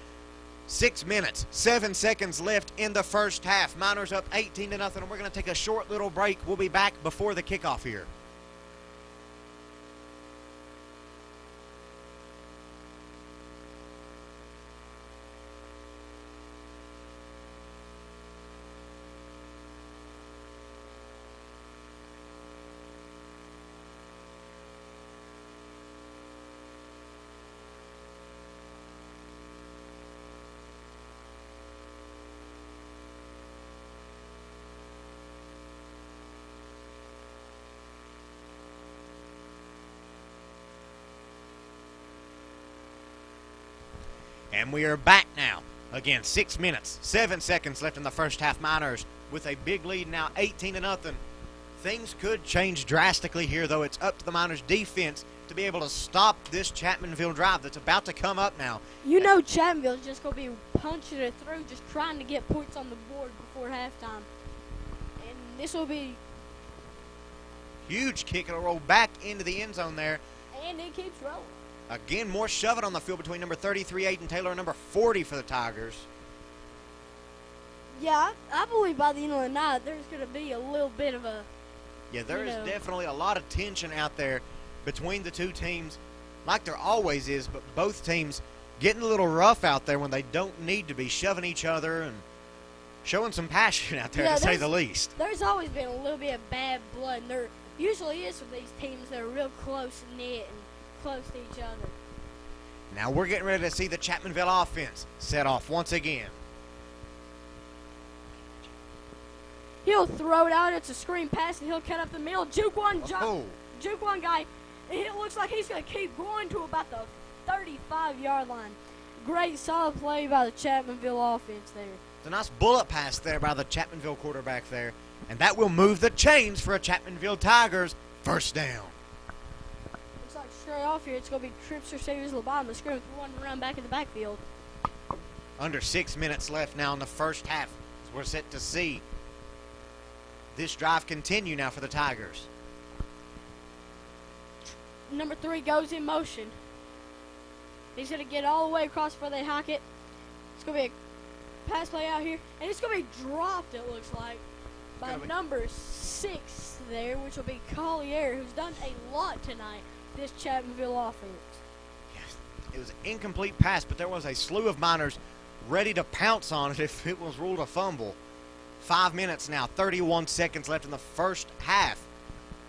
6 minutes, 7 seconds left in the first half. Miners up 18-0, and we're going to take a short little break. We'll be back before the kickoff here. And we are back now. Again, 6 minutes, 7 seconds left in the first half. Miners with a big lead now, 18-0. Things could change drastically here, though. It's up to the Miners' defense to be able to stop this Chapmanville drive that's about to come up now. You know Chapmanville's just going to be punching it through, just trying to get points on the board before halftime. And this will be... Huge kick. It'll roll back into the end zone there. And it keeps rolling. Again, more shoving on the field between number 33, Aiden Taylor, and number 40 for the Tigers. Yeah, I believe by the end of the night there's going to be a little bit of a... Yeah, there is definitely a lot of tension out there between the two teams, like there always is, but both teams getting a little rough out there when they don't need to be, shoving each other and showing some passion out there, to say the least. There's always been a little bit of bad blood, and there usually is with these teams that are real close-knit and close to each other. Now we're getting ready to see the Chapmanville offense set off once again. He'll throw it out. It's a screen pass, and he'll cut up the middle. Juke one guy, and it looks like he's going to keep going to about the 35-yard line. Great, solid play by the Chapmanville offense there. It's a nice bullet pass there by the Chapmanville quarterback there, and that will move the chains for a Chapmanville Tigers first down. Looks like straight off here, it's going to be trips receivers LeBron. The screen with one run back in the backfield. Under 6 minutes left now in the first half. As we're set to see this drive continue now for the Tigers. Number 3 goes in motion. He's going to get all the way across before they hawk it. It's going to be a pass play out here. And it's going to be dropped, it looks like, by number 6 there, which will be Collier, who's done a lot tonight, this Chapmanville offense. Yes, it was an incomplete pass, but there was a slew of Miners ready to pounce on it if it was ruled a fumble. 5 minutes now, 31 seconds left in the first half.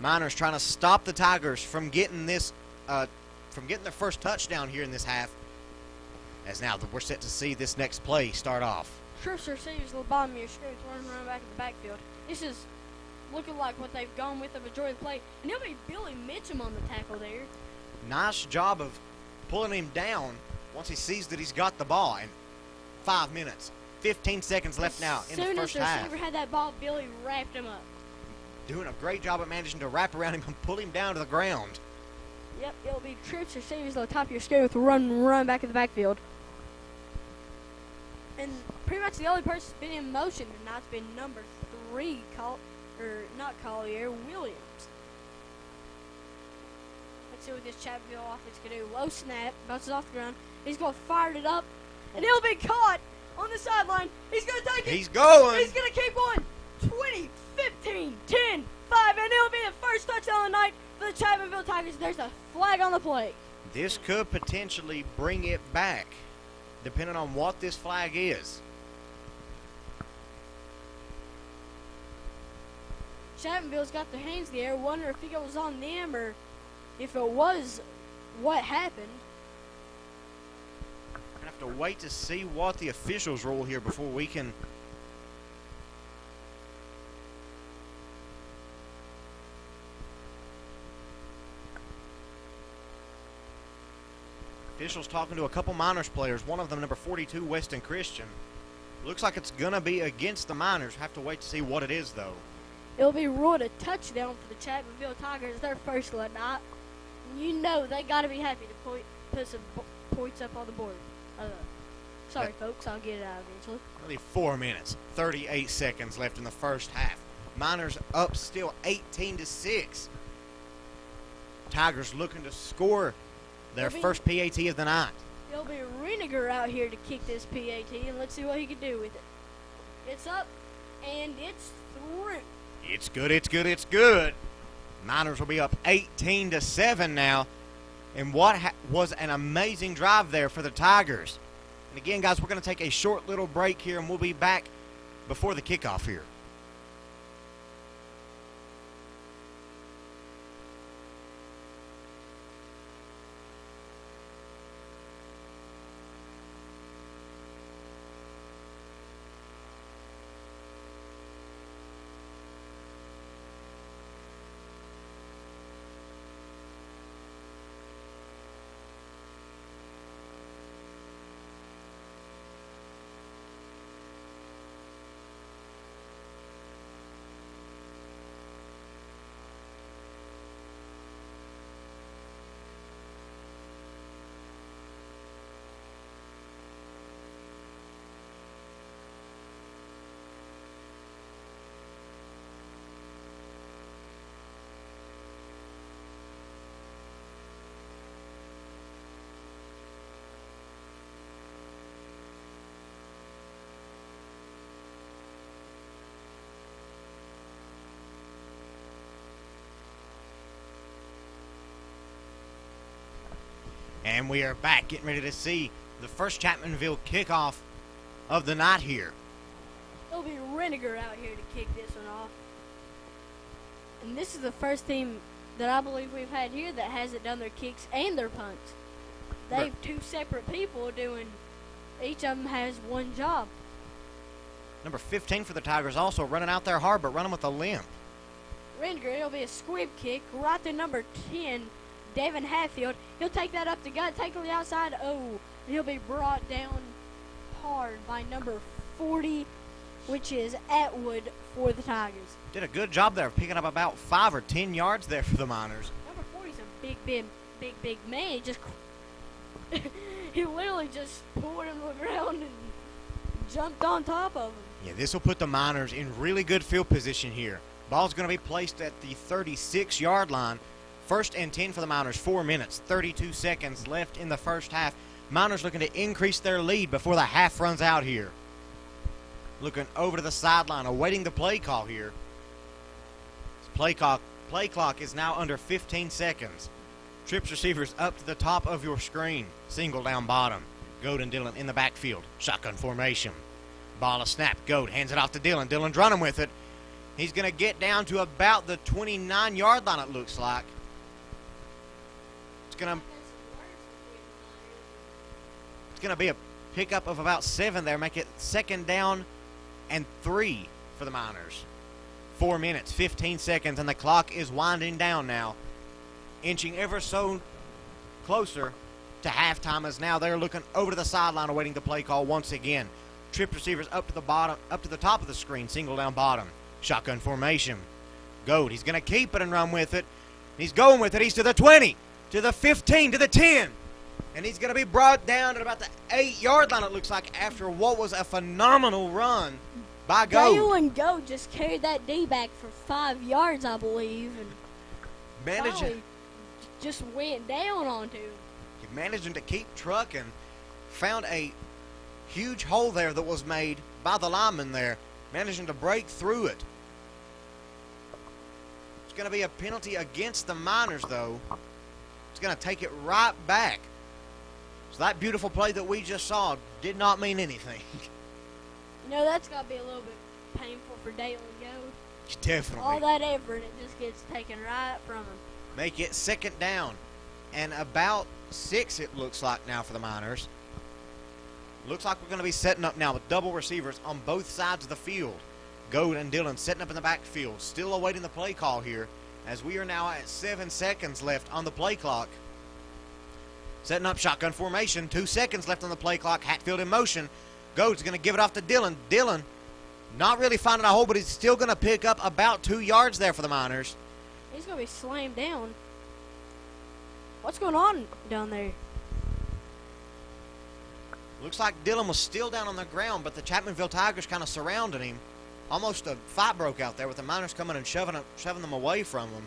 Miners trying to stop the Tigers from getting this, from getting their first touchdown here in this half. As now we're set to see this next play start off. Trips receivers Lobamir screen, run back in the backfield. This is looking like what they've gone with the majority of the play, and it'll be Billy Mitchum on the tackle there. Nice job of pulling him down once he sees that he's got the ball. And 5 minutes. 15 seconds left now in the first half. As soon as the receiver had that ball, Billy wrapped him up. Doing a great job at managing to wrap around him and pull him down to the ground. Yep, it'll be trips receivers on the top of your screen with run back in the backfield. And pretty much the only person that's been in motion tonight's been number 3, not Collier, Williams. Let's see what this Chapmanville offense can do. Low snap, bounces off the ground. He's going to fire it up, and it'll be caught on the sideline. He's going to take it. He's going. He's going to keep going. 20, 15, 10, 5, and it'll be the first touchdown of the night for the Chapmanville Tigers. There's a flag on the play. This could potentially bring it back, depending on what this flag is. Chapmanville's got their hands in the air. Wonder if it was on them or if it was what happened. We're going to have to wait to see what the officials rule here before we can officials talking to a couple Miners players, one of them number 42, Weston Christian. Looks like it's going to be against the Miners. Have to wait to see what it is, though. It'll be ruled a touchdown for the Chapmanville Tigers, their first of the night. You know they got to be happy to put some points up on the board. Sorry, folks, I'll get it out eventually. Only 4 minutes, 38 seconds left in the first half. Miners up still 18-6. Tigers looking to score their first PAT of the night. There'll be Reiniger out here to kick this PAT, and let's see what he can do with it. It's up, and it's through. It's good, it's good, it's good. Miners will be up 18-7 now. And what was an amazing drive there for the Tigers. And again, guys, we're going to take a short little break here, and we'll be back before the kickoff here. And we are back, getting ready to see the first Chapmanville kickoff of the night here. It'll be Reniger out here to kick this one off. And this is the first team that I believe we've had here that hasn't done their kicks and their punts. They've two separate people doing, each of them has one job. Number 15 for the Tigers also running out there hard, but running with a limp. Reniger, it'll be a squib kick right to number 10, Devin Hatfield. He'll take that up the gut, take it to the outside. Oh, and he'll be brought down hard by number 40, which is Atwood for the Tigers. Did a good job there of picking up about 5 or 10 yards there for the Miners. Number 40's a big man. He just, he literally just pulled him to the ground and jumped on top of him. Yeah, this will put the Miners in really good field position here. Ball's going to be placed at the 36-yard line. 1st and 10 for the Miners, 4 minutes, 32 seconds left in the first half. Miners looking to increase their lead before the half runs out here. Looking over to the sideline, awaiting the play call here. Play clock is now under 15 seconds. Trips receivers up to the top of your screen. Single down bottom. Goad and Dillon in the backfield. Shotgun formation. Ball a snap. Goad hands it off to Dillon. Dillon's running with it. He's going to get down to about the 29-yard line, it looks like. It's going to be a pickup of about 7 there. Make it 2nd down and 3 for the Miners. 4 minutes, 15 seconds, and the clock is winding down now. Inching ever so closer to halftime as now they're looking over to the sideline awaiting the play call once again. Trip receivers up to the top of the screen, single down bottom. Shotgun formation. Goad, he's going to keep it and run with it. He's going with it. He's to the 20, to the 15, to the 10. And he's going to be brought down at about the 8-yard line, it looks like, after what was a phenomenal run by Goad. Dalen Goad just carried that D back for 5 yards, I believe, and Managing, just went down onto him. managing to keep trucking. Found a huge hole there that was made by the lineman there. Managing to break through it. It's going to be a penalty against the Miners, though. It's going to take it right back. So that beautiful play that we just saw did not mean anything. You know, that's got to be a little bit painful for Dalen Goad. Definitely. All that effort, it just gets taken right from him. Make it 2nd down. And about 6, it looks like now for the Miners. Looks like we're going to be setting up now with double receivers on both sides of the field. Goad and Dillon setting up in the backfield. Still awaiting the play call here as we are now at 7 seconds left on the play clock. Setting up shotgun formation. 2 seconds left on the play clock. Hatfield in motion. Goad's going to give it off to Dillon. Dillon not really finding a hole, but he's still going to pick up about 2 yards there for the Miners. He's going to be slammed down. What's going on down there? Looks like Dillon was still down on the ground, but the Chapmanville Tigers kind of surrounded him. Almost a fight broke out there with the Miners coming and shoving them away from him.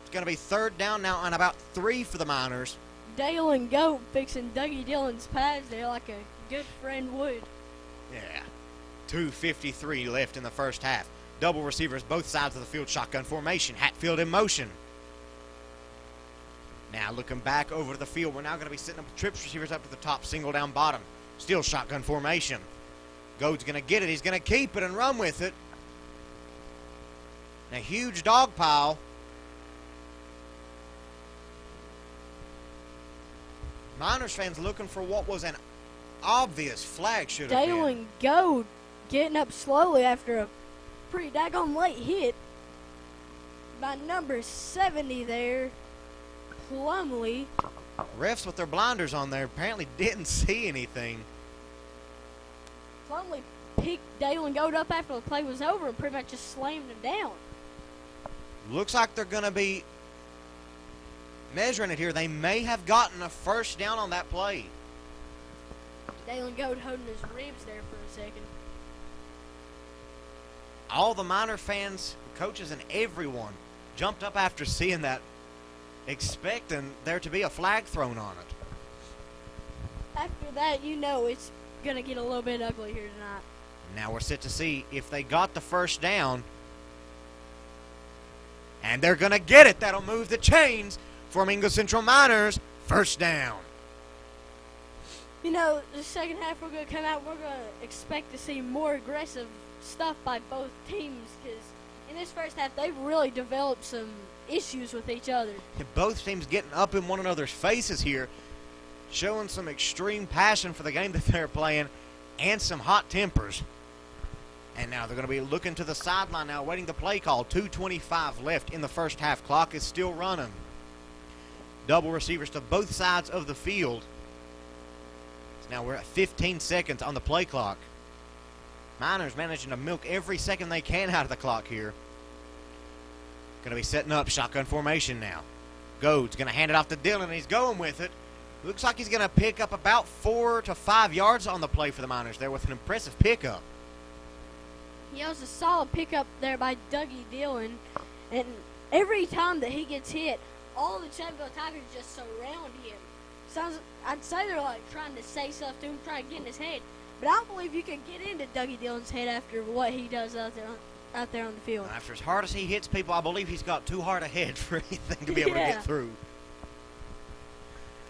It's going to be 3rd down now and about 3 for the Miners. Dalen Goat fixing Dougie Dillon's pads there like a good friend would. Yeah. 2:53 left in the first half. Double receivers both sides of the field. Shotgun formation. Hatfield in motion. Now looking back over the field, we're now going to be setting up trips receivers up to the top, single down bottom. Still shotgun formation. Goad's going to get it. He's going to keep it and run with it. A huge dog pile. Miners fans looking for what was an obvious flag should have been. Dalen Goad getting up slowly after a pretty daggone late hit by number 70 there. Plumley. Refs with their blinders on there apparently didn't see anything. Plumley picked Dalen Goad up after the play was over and pretty much just slammed him down. Looks like they're going to be measuring it here. They may have gotten a 1st down on that play. Dalen Goad holding his ribs there for a second. All the Miner fans, coaches, and everyone jumped up after seeing that, expecting there to be a flag thrown on it. After that, you know it's going to get a little bit ugly here tonight. Now we're set to see if they got the 1st down. And they're going to get it. That'll move the chains for Mingo Central Miners. First down. You know, the second half we're going to come out, we're going to expect to see more aggressive stuff by both teams because in this first half they've really developed some issues with each other. Both teams getting up in one another's faces here, showing some extreme passion for the game that they're playing and some hot tempers. And now they're going to be looking to the sideline now, waiting the play call. 2:25 left in the first half. Clock is still running. Double receivers to both sides of the field. So now we're at 15 seconds on the play clock. Miners managing to milk every second they can out of the clock here. Going to be setting up shotgun formation now. Goad's going to hand it off to Dillon, and he's going with it. Looks like he's going to pick up about 4 to 5 yards on the play for the Miners there with an impressive pickup. Yeah, it was a solid pickup there by Dougie Dillon. And every time that he gets hit, all the Chapmanville Tigers just surround him. I'd say they're like trying to say stuff to him, trying to get in his head. But I don't believe you can get into Dougie Dillon's head after what he does out there on the field. After as hard as he hits people, I believe he's got too hard a head for anything to be able to get through.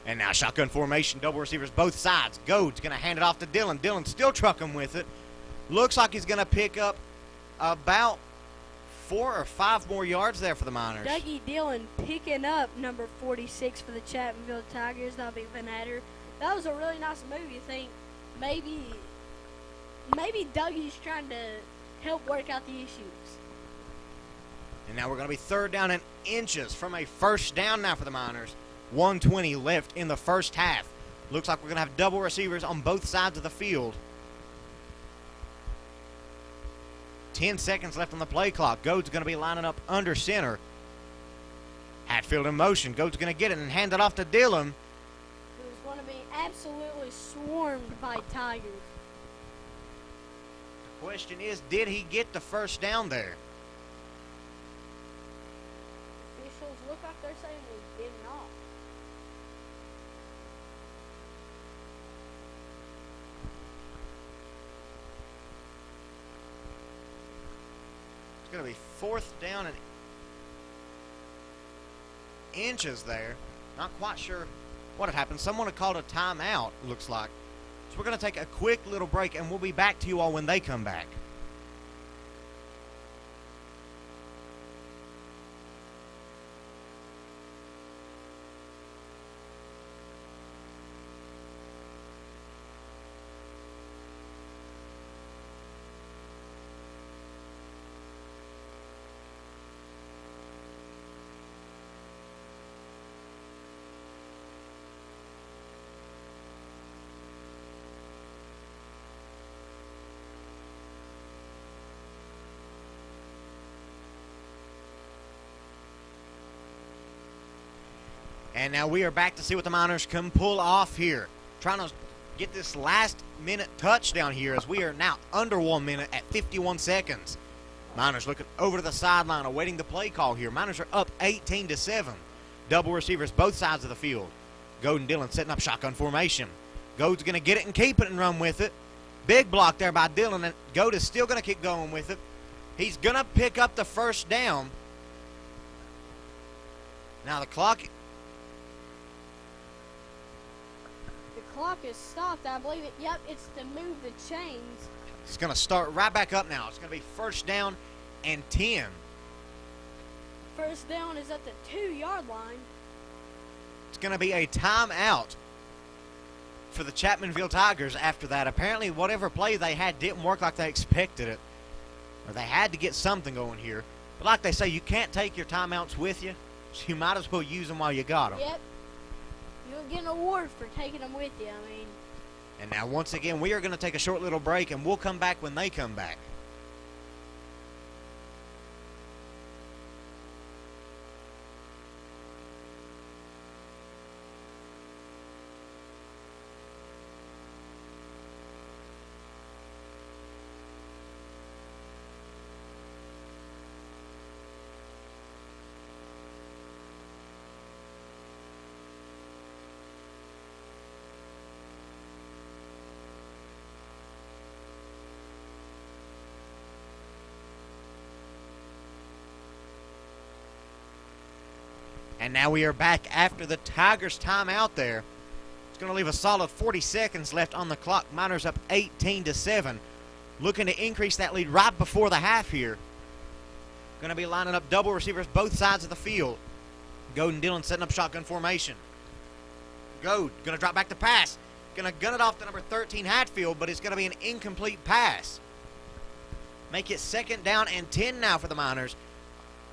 And now shotgun formation, double receivers both sides. Goad's going to hand it off to Dillon. Dillon still trucking with it. Looks like he's going to pick up about 4 or 5 more yards there for the Miners. Dougie Dillon picking up number 46 for the Chapmanville Tigers. That'll be Van Hatter. That was a really nice move. You think maybe Dougie's trying to help work out the issues. And now we're going to be third down and inches from a first down now for the Miners. 1:20 left in the first half. Looks like we're going to have double receivers on both sides of the field. 10 seconds left on the play clock. Goad's going to be lining up under center. Hatfield in motion. Goad's going to get it and hand it off to Dillon. Who's going to be absolutely swarmed by Tigers. The question is, did he get the first down there? Officials look like they're saying he did not. It's going to be fourth down and inches there. Not quite sure what had happened. Someone had called a timeout, looks like. So we're going to take a quick little break, and we'll be back to you all when they come back. And now we are back to see what the Miners can pull off here. Trying to get this last-minute touchdown here as we are now under 1 minute at 51 seconds. Miners looking over to the sideline, awaiting the play call here. Miners are up 18-7. Double receivers both sides of the field. Goad and Dillon setting up shotgun formation. Goad's going to get it and keep it and run with it. Big block there by Dillon, and Goad is still going to keep going with it. He's going to pick up the first down. Now the clock is stopped. I believe it. Yep, it's to move the chains. It's going to start right back up now. It's going to be first down and 10. First down is at the 2-yard line. It's going to be a timeout for the Chapmanville Tigers after that. Apparently, whatever play they had didn't work like they expected it. Or they had to get something going here. But like they say, you can't take your timeouts with you, so you might as well use them while you got them. Yep. You'll get an award for taking them with you, I mean. And now, once again, we are going to take a short little break, and we'll come back when they come back. And now we are back after the Tigers timeout there. It's going to leave a solid 40 seconds left on the clock. Miners up 18-7. Looking to increase that lead right before the half here. Going to be lining up double receivers both sides of the field. Goad and Dillon setting up shotgun formation. Goad going to drop back to pass. Going to gun it off to number 13 Hatfield, but it's going to be an incomplete pass. Make it 2nd down and 10 now for the Miners.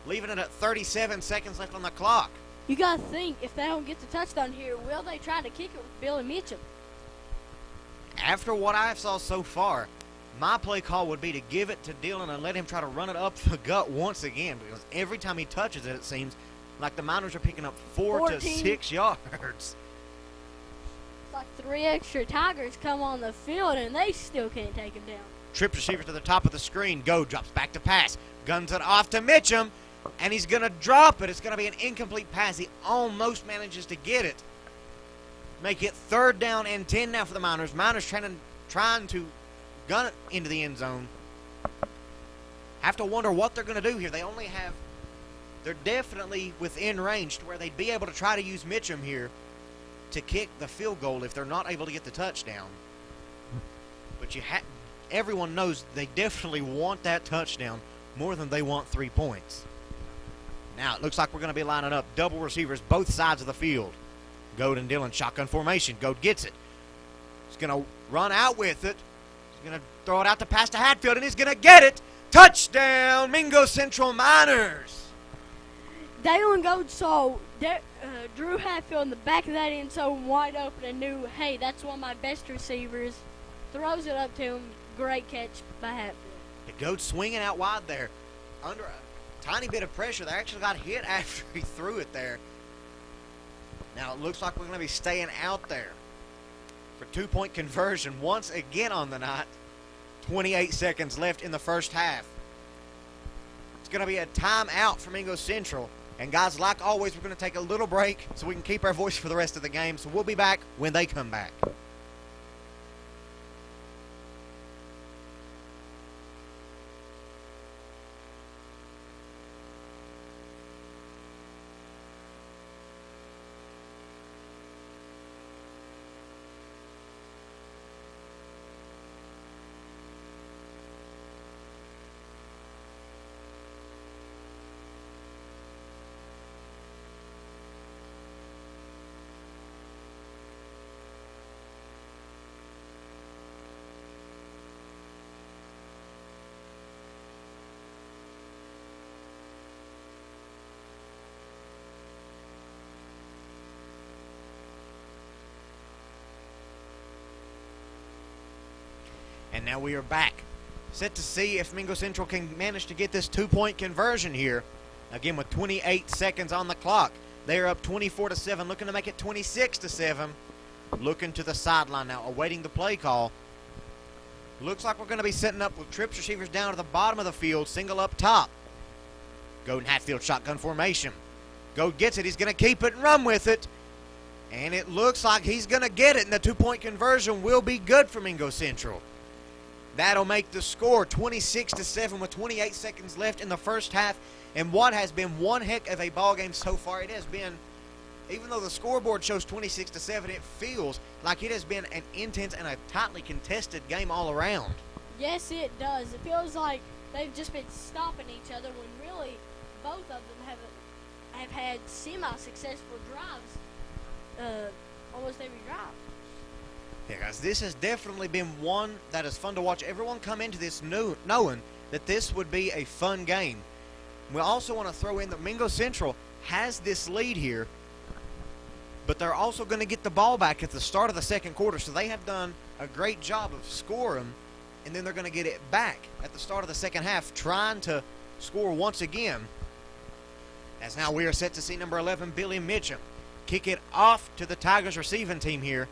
Leaving it at 37 seconds left on the clock. You got to think, if they don't get the touchdown here, will they try to kick it with Billy Mitchum? After what I saw so far, my play call would be to give it to Dillon and let him try to run it up the gut once again, because every time he touches it, it seems like the Miners are picking up 4 to 6 yards. It's like 3 extra Tigers come on the field, and they still can't take him down. Trips receiver to the top of the screen. Goad drops back to pass. Guns it off to Mitchum, and he's going to drop it. It's going to be an incomplete pass. He almost manages to get it. Make it 3rd down and 10 now for the Miners. Miners trying to gun it into the end zone. Have to wonder what they're going to do here. They're definitely within range to where they'd be able to try to use Mitchum here to kick the field goal if they're not able to get the touchdown. But everyone knows they definitely want that touchdown more than they want 3 points. Now it looks like we're going to be lining up double receivers both sides of the field. Goad and Dillon shotgun formation. Goad gets it. He's going to run out with it. He's going to throw it out to pass to Hatfield, and he's going to get it. Touchdown, Mingo Central Miners. Dalen Goad saw Drew Hatfield in the back of that end zone wide open and knew, hey, that's one of my best receivers. Throws it up to him. Great catch by Hatfield. Goad swinging out wide there. Under a tiny bit of pressure. They actually got hit after he threw it there. Now it looks like we're going to be staying out there for 2-point conversion once again on the night. 28 seconds left in the first half. It's going to be a timeout for Mingo Central. And guys, like always, we're going to take a little break so we can keep our voice for the rest of the game. So we'll be back when they come back. And now we are back, set to see if Mingo Central can manage to get this 2-point conversion here. Again, with 28 seconds on the clock. They are up 24-7, looking to make it 26-7. Looking to the sideline now, awaiting the play call. Looks like we're going to be setting up with trips receivers down to the bottom of the field, single up top. Goad and Hatfield shotgun formation. Goad gets it. He's going to keep it and run with it. And it looks like he's going to get it, and the 2-point conversion will be good for Mingo Central. That'll make the score 26-7 with 28 seconds left in the first half. And what has been one heck of a ball game so far. It has been, even though the scoreboard shows 26-7, it feels like it has been an intense and a tightly contested game all around. Yes, it does. It feels like they've just been stopping each other when really both of them have had semi-successful drives almost every drive. Yeah, guys, this has definitely been one that is fun to watch. Everyone come into this knowing that this would be a fun game. We also want to throw in that Mingo Central has this lead here, but they're also going to get the ball back at the start of the second quarter, so they have done a great job of scoring, and then they're going to get it back at the start of the second half, trying to score once again. As now we are set to see number 11, Billy Mitchum, kick it off to the Tigers receiving team here.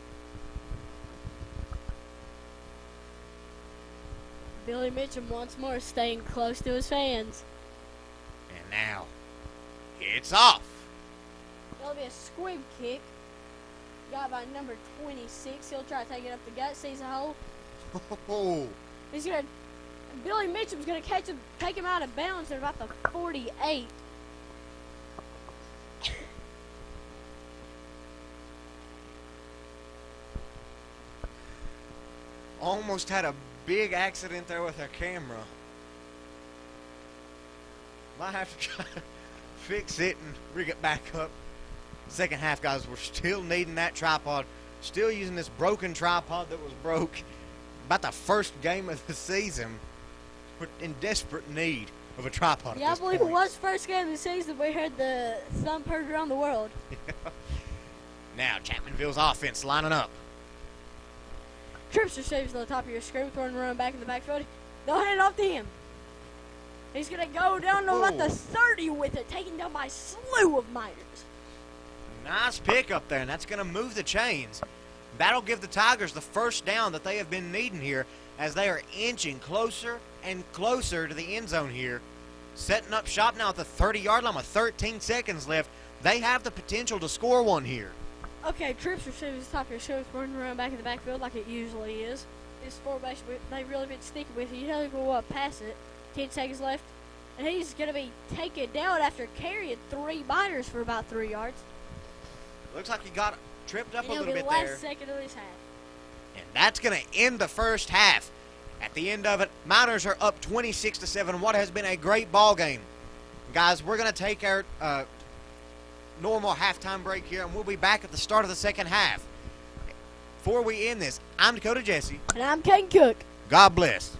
Billy Mitchum once more staying close to his fans. And now, it's off. It'll be a squib kick. Got by number 26. He'll try to take it up the gut, sees a hole. Oh. Billy Mitchum's gonna catch him, take him out of bounds at about the 48. almost had a big accident there with her camera. Might have to try to fix it and rig it back up. Second half, guys, we're still needing that tripod. Still using this broken tripod that was broke about the first game of the season. We're in desperate need of a tripod. Yeah, at I this believe point. it was first game of the season. We heard the thump heard around the world. Now, Chapmanville's offense lining up. Trips receives to the top of your screen, throwing the run back in the backfield. They'll hand it off to him. He's going to go down to about the 30 with it, taken down by a slew of Miners. Nice pick up there, and that's going to move the chains. That'll give the Tigers the first down that they have been needing here as they are inching closer and closer to the end zone here. Setting up shop now at the 30-yard line with 13 seconds left. They have the potential to score one here. Okay, Trips receives the top of your screen, throwing the run back in the backfield like it usually is. This fullback, they've really been sticking with it. You know, go up past it. 10 seconds left. And he's going to be taken down after carrying 3 Miners for about 3 yards. Looks like he got tripped up And a it'll little be bit the last there. second of this half. And that's going to end the first half. At the end of it, Miners are up 26-7. What has been a great ball game. Guys, we're going to take our normal halftime break here, and we'll be back at the start of the second half. Before we end this, I'm Dakota Jesse. And I'm Ken Cook. God bless.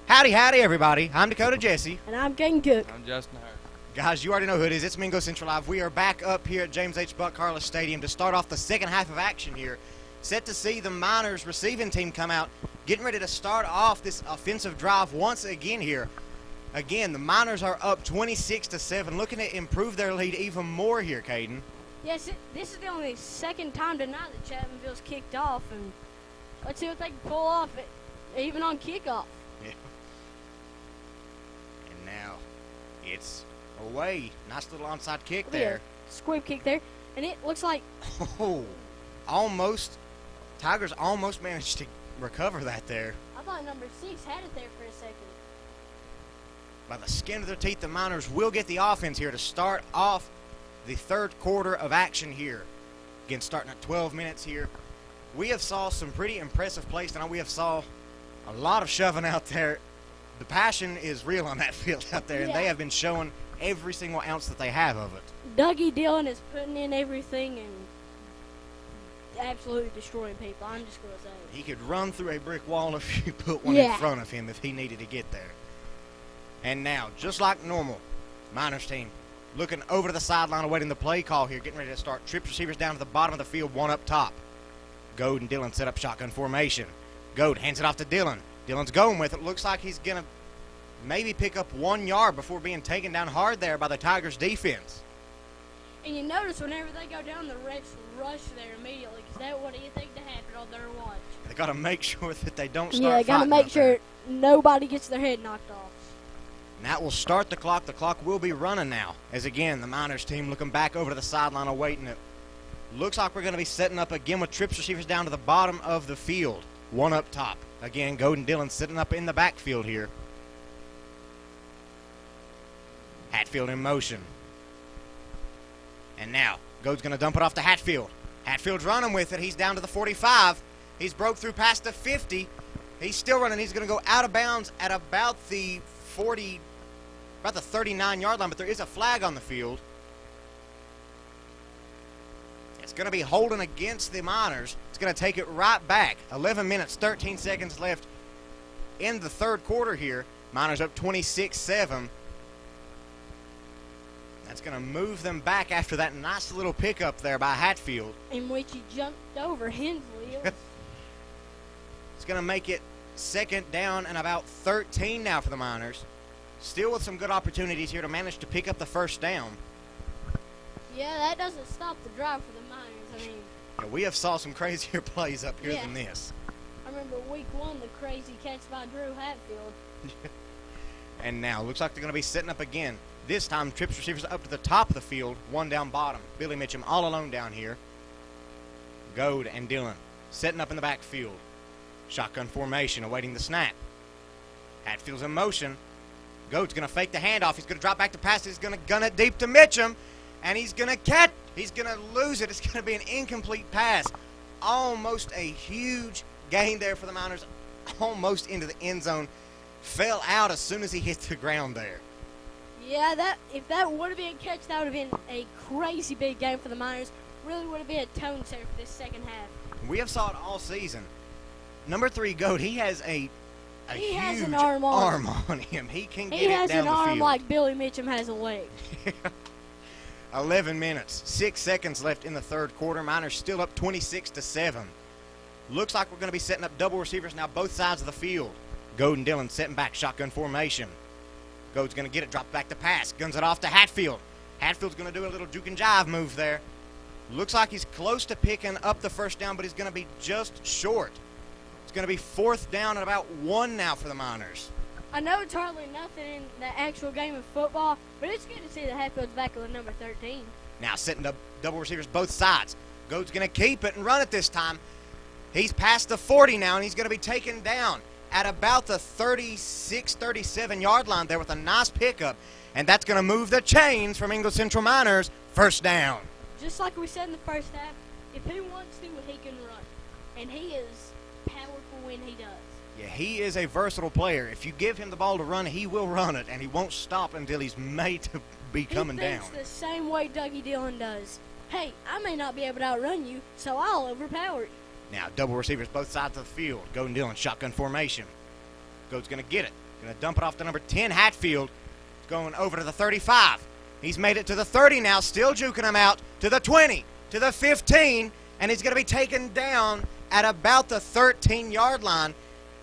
Howdy, howdy, everybody. I'm Dakota Jesse. And I'm King Cook. I'm Justin Hurt. Guys, you already know who it is. It's Mingo Central Live. We are back up here at James H. Buck Carlos Stadium to start off the second half of action here. Set to see the Miners receiving team come out, getting ready to start off this offensive drive once again here. Again, the Miners are up 26-7, looking to improve their lead even more here, Caden. Yes, this is the only second time tonight that Chapmanville's kicked off, and let's see what they can pull off, even on kickoff. Yeah. And now it's away. Nice little onside kick there. Squib kick there, and it looks like Oh, almost. Tigers almost managed to recover that there. I thought number 6 had it there for a second. By the skin of their teeth, the Miners will get the offense here to start off the third quarter of action here. Again, starting at 12 minutes here. We have saw some pretty impressive plays tonight. We have saw a lot of shoving out there. The passion is real on that field out there, and they have been showing every single ounce that they have of it. Dougie Dillon is putting in everything and absolutely destroying people. I'm just going to say it. He could run through a brick wall if you put one in front of him if he needed to get there. And now, just like normal, Miners team looking over to the sideline awaiting the play call here, getting ready to start. Trips receivers down to the bottom of the field, one up top. Goad and Dillon set up shotgun formation. Goad hands it off to Dillon. Dillon's going with it. Looks like he's going to maybe pick up 1 yard before being taken down hard there by the Tigers defense. And you notice whenever they go down, the refs rush there immediately because they want anything to happen on their watch. They got to make sure that they don't start Yeah, they got to make sure nobody gets their head knocked off. And that will start the clock. The clock will be running now. As again, the Miners team looking back over to the sideline awaiting it. Looks like we're going to be setting up again with trips receivers down to the bottom of the field. One up top. Again, Golden Dillon sitting up in the backfield here. Hatfield in motion. And now, Goad's going to dump it off to Hatfield. Hatfield's running with it. He's down to the 45. He's broke through past the 50. He's still running. He's going to go out of bounds at about the 39-yard line, but there is a flag on the field. It's going to be holding against the Miners. It's going to take it right back. 11 minutes, 13 seconds left in the third quarter here. Miners up 26-7. That's going to move them back after that nice little pickup there by Hatfield. In which he jumped over Hensley. It's going to make it second down and about 13 now for the Miners. Still with some good opportunities here to manage to pick up the first down. Yeah, that doesn't stop the drive for the Miners. I mean, yeah, we have saw some crazier plays up here than this. I remember week 1, the crazy catch by Drew Hatfield. And now, looks like they're going to be setting up again. This time, trips receivers up to the top of the field, one down bottom. Billy Mitchum all alone down here. Goad and Dillon setting up in the backfield. Shotgun formation, awaiting the snap. Hatfield's in motion. Goad's going to fake the handoff. He's going to drop back to pass. He's going to gun it deep to Mitchum. And he's going to catch. He's going to lose it. It's going to be an incomplete pass. Almost a huge gain there for the Miners. Almost into the end zone. Fell out as soon as he hit the ground there. Yeah, if that would have been a catch, that would have been a crazy big game for the Miners. Really would have been a tone setter for this second half. We have saw it all season. Number 3, Goat, he has a huge an arm on him. He can get it down the field. He has an arm like Billy Mitchum has a leg. 11 minutes, 6 seconds left in the third quarter. Miners still up 26-7. Looks like we're going to be setting up double receivers now both sides of the field. Goad and Dillon setting back shotgun formation. Goad's going to get it, drop back to pass. Guns it off to Hatfield. Hatfield's going to do a little juke and jive move there. Looks like he's close to picking up the first down, but he's going to be just short. It's going to be fourth down and about 1 now for the Miners. I know it's hardly nothing in the actual game of football, but it's good to see that Hatfield's back on the number 13. Now setting up double receivers both sides. Goad's going to keep it and run it this time. He's past the 40 now, and he's going to be taken down at about the 36, 37-yard line there with a nice pickup. And that's going to move the chains from Mingo Central Miners. First down. Just like we said in the first half, if he wants to, he can run. And he is powerful when he does. Yeah, he is a versatile player. If you give him the ball to run, he will run it, and he won't stop until he's made to be coming down. He thinks the same way Dougie Dillon does. Hey, I may not be able to outrun you, so I'll overpower you. Now, double receivers both sides of the field. Goad and Dillon, shotgun formation. Goad's going to get it. Going to dump it off to number 10, Hatfield. Going over to the 35. He's made it to the 30 now, still juking him out, to the 20, to the 15, and he's going to be taken down at about the 13-yard line,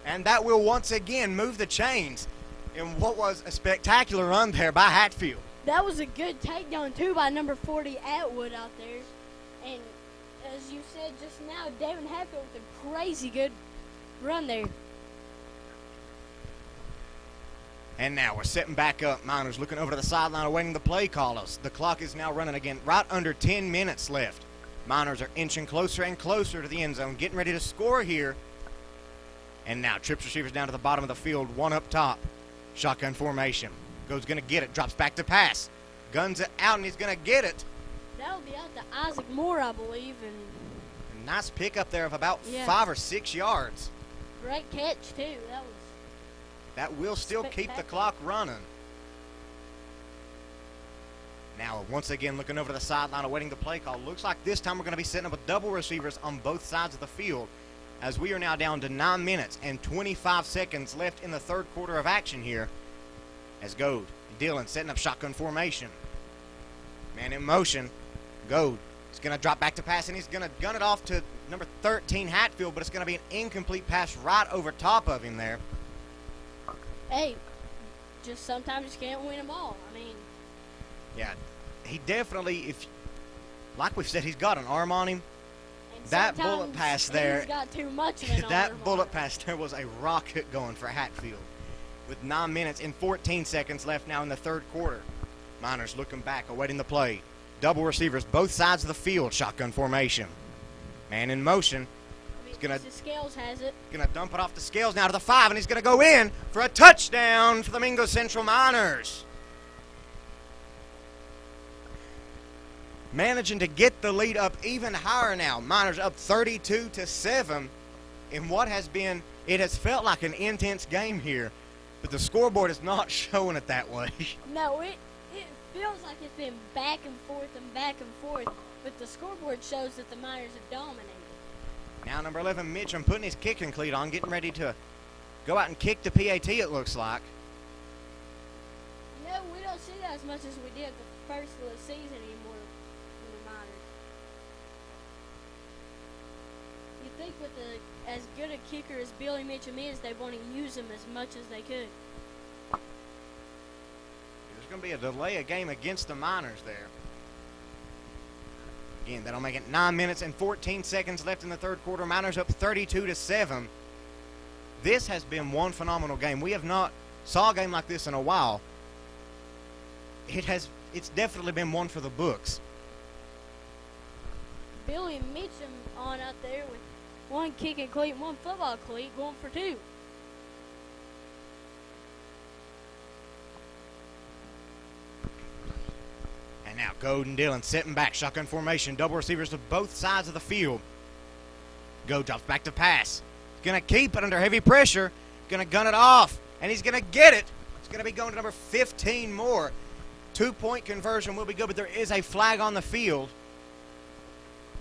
and that will once again move the chains in what was a spectacular run there by Hatfield. That was a good takedown, too, by number 40, Atwood, out there. And as you said just now, David Hatfield with a crazy good run there. And now we're setting back up. Miners looking over to the sideline awaiting the play callers. The clock is now running again, right under 10 minutes left. Miners are inching closer and closer to the end zone, getting ready to score here. And now trips receivers down to the bottom of the field, one up top. Shotgun formation. Goes going to get it, drops back to pass. Guns it out, and he's going to get it. That'll be out to Isaac Moore, I believe. And a nice pickup there of about 5 or 6 yards. Great catch, too. That will still keep the clock running. Now, once again, looking over the sideline, awaiting the play call. Looks like this time we're going to be setting up with double receivers on both sides of the field, as we are now down to 9 minutes and 25 seconds left in the third quarter of action here. As Goad, Dillon setting up shotgun formation. Man in motion. Goad is going to drop back to pass, and he's going to gun it off to number 13, Hatfield, but it's going to be an incomplete pass right over top of him there. Hey, just sometimes you can't win them all. I mean, yeah, he definitely, like we've said, he's got an arm on him. And that bullet pass there, he's got too much of an arm. That bullet pass there was a rocket going for Hatfield. With 9 minutes and 14 seconds left now in the third quarter. Miners looking back, awaiting the play. Double receivers, both sides of the field, shotgun formation. Man in motion. Scales has it. Going to dump it off to Scales now to the 5, and he's going to go in for a touchdown for the Mingo Central Miners. Managing to get the lead up even higher now. Miners up 32-7 in what has been, it has felt like an intense game here, but the scoreboard is not showing it that way. No, it feels like it's been back and forth, but the scoreboard shows that the Miners have dominated. Now number 11, Mitchum, putting his kicking cleat on, getting ready to go out and kick the PAT, it looks like. No, we don't see that as much as we did the first of the season anymore from the Miners. You think with as good a kicker as Billy Mitchum is, they want to use him as much as they could. There's going to be a delay of game against the Miners there. Again, that'll make it 9 minutes and 14 seconds left in the third quarter. Miners up 32-7. This has been one phenomenal game. We have not saw a game like this in a while. It's definitely been one for the books. Billy Mitchum on out there with one kicking cleat and one football cleat, going for 2. Now, Goad and Dillon sitting back, shotgun formation, double receivers to both sides of the field. Goad drops back to pass. He's going to keep it under heavy pressure, going to gun it off, and he's going to get it. It's going to be going to number 15 more. 2-point conversion will be good, but there is a flag on the field.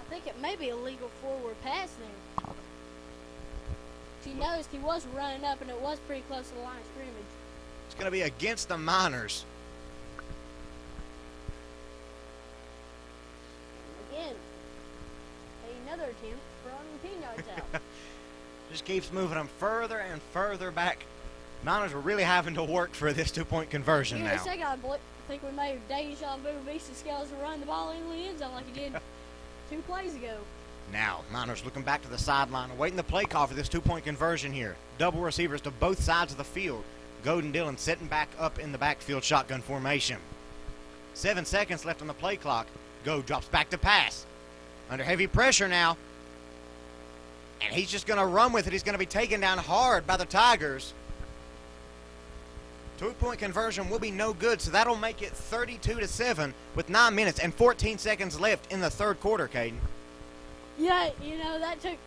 I think it may be a legal forward pass there. If you noticed, he was running up, and it was pretty close to the line of scrimmage. It's going to be against the Miners. Another attempt from 10 yards out. Just keeps moving them further and further back. Miners are really having to work for this 2-point conversion now. Here in a second, I think we may have deja vu Vista Scales to run the ball in the end zone like he did 2 plays ago. Now, Miners looking back to the sideline, awaiting the play call for this 2-point conversion here. Double receivers to both sides of the field. Goad and Dillon sitting back up in the backfield shotgun formation. 7 seconds left on the play clock. Goad drops back to pass. Under heavy pressure now. And he's just going to run with it. He's going to be taken down hard by the Tigers. 2-point conversion will be no good, so that'll make it 32-7 with 9 minutes and 14 seconds left in the third quarter, Caden. Yeah, that took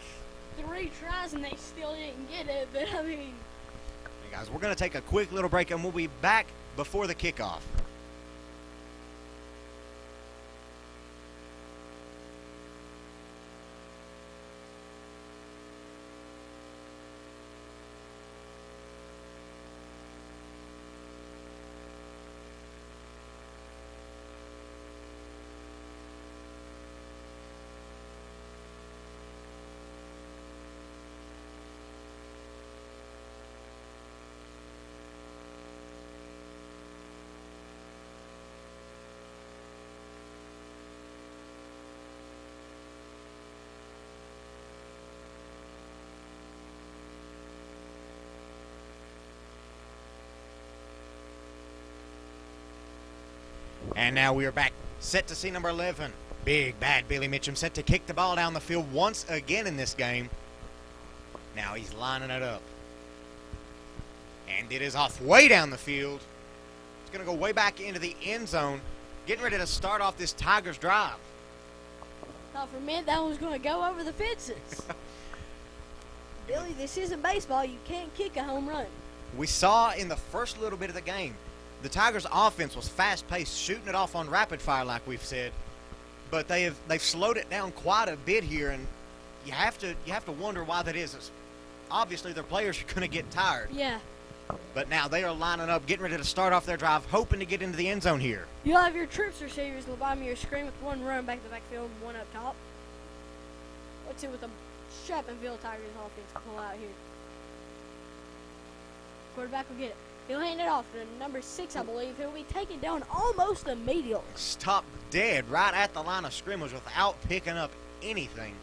3 tries and they still didn't get it, but I mean. Hey guys, we're going to take a quick little break and we'll be back before the kickoff. And now we are back, set to see number 11. Big, bad Billy Mitchum set to kick the ball down the field once again in this game. Now he's lining it up. And it is off way down the field. It's going to go way back into the end zone. Getting ready to start off this Tigers drive. Thought for a minute that one was going to go over the fences. Billy, this isn't baseball. You can't kick a home run. We saw in the first little bit of the game, the Tigers' offense was fast-paced, shooting it off on rapid fire, like we've said. But they've slowed it down quite a bit here, and you have to wonder why that is. It's obviously, their players are going to get tired. Yeah. But now they are lining up, getting ready to start off their drive, hoping to get into the end zone here. You'll have your trips receivers on the bottom of your screen with one run back to the backfield and one up top. Let's see what the Chapmanville Tigers offense pull out here. Quarterback will get it. He'll hand it off to number 6, I believe. He'll be taken down almost immediately. Stop dead right at the line of scrimmage without picking up anything.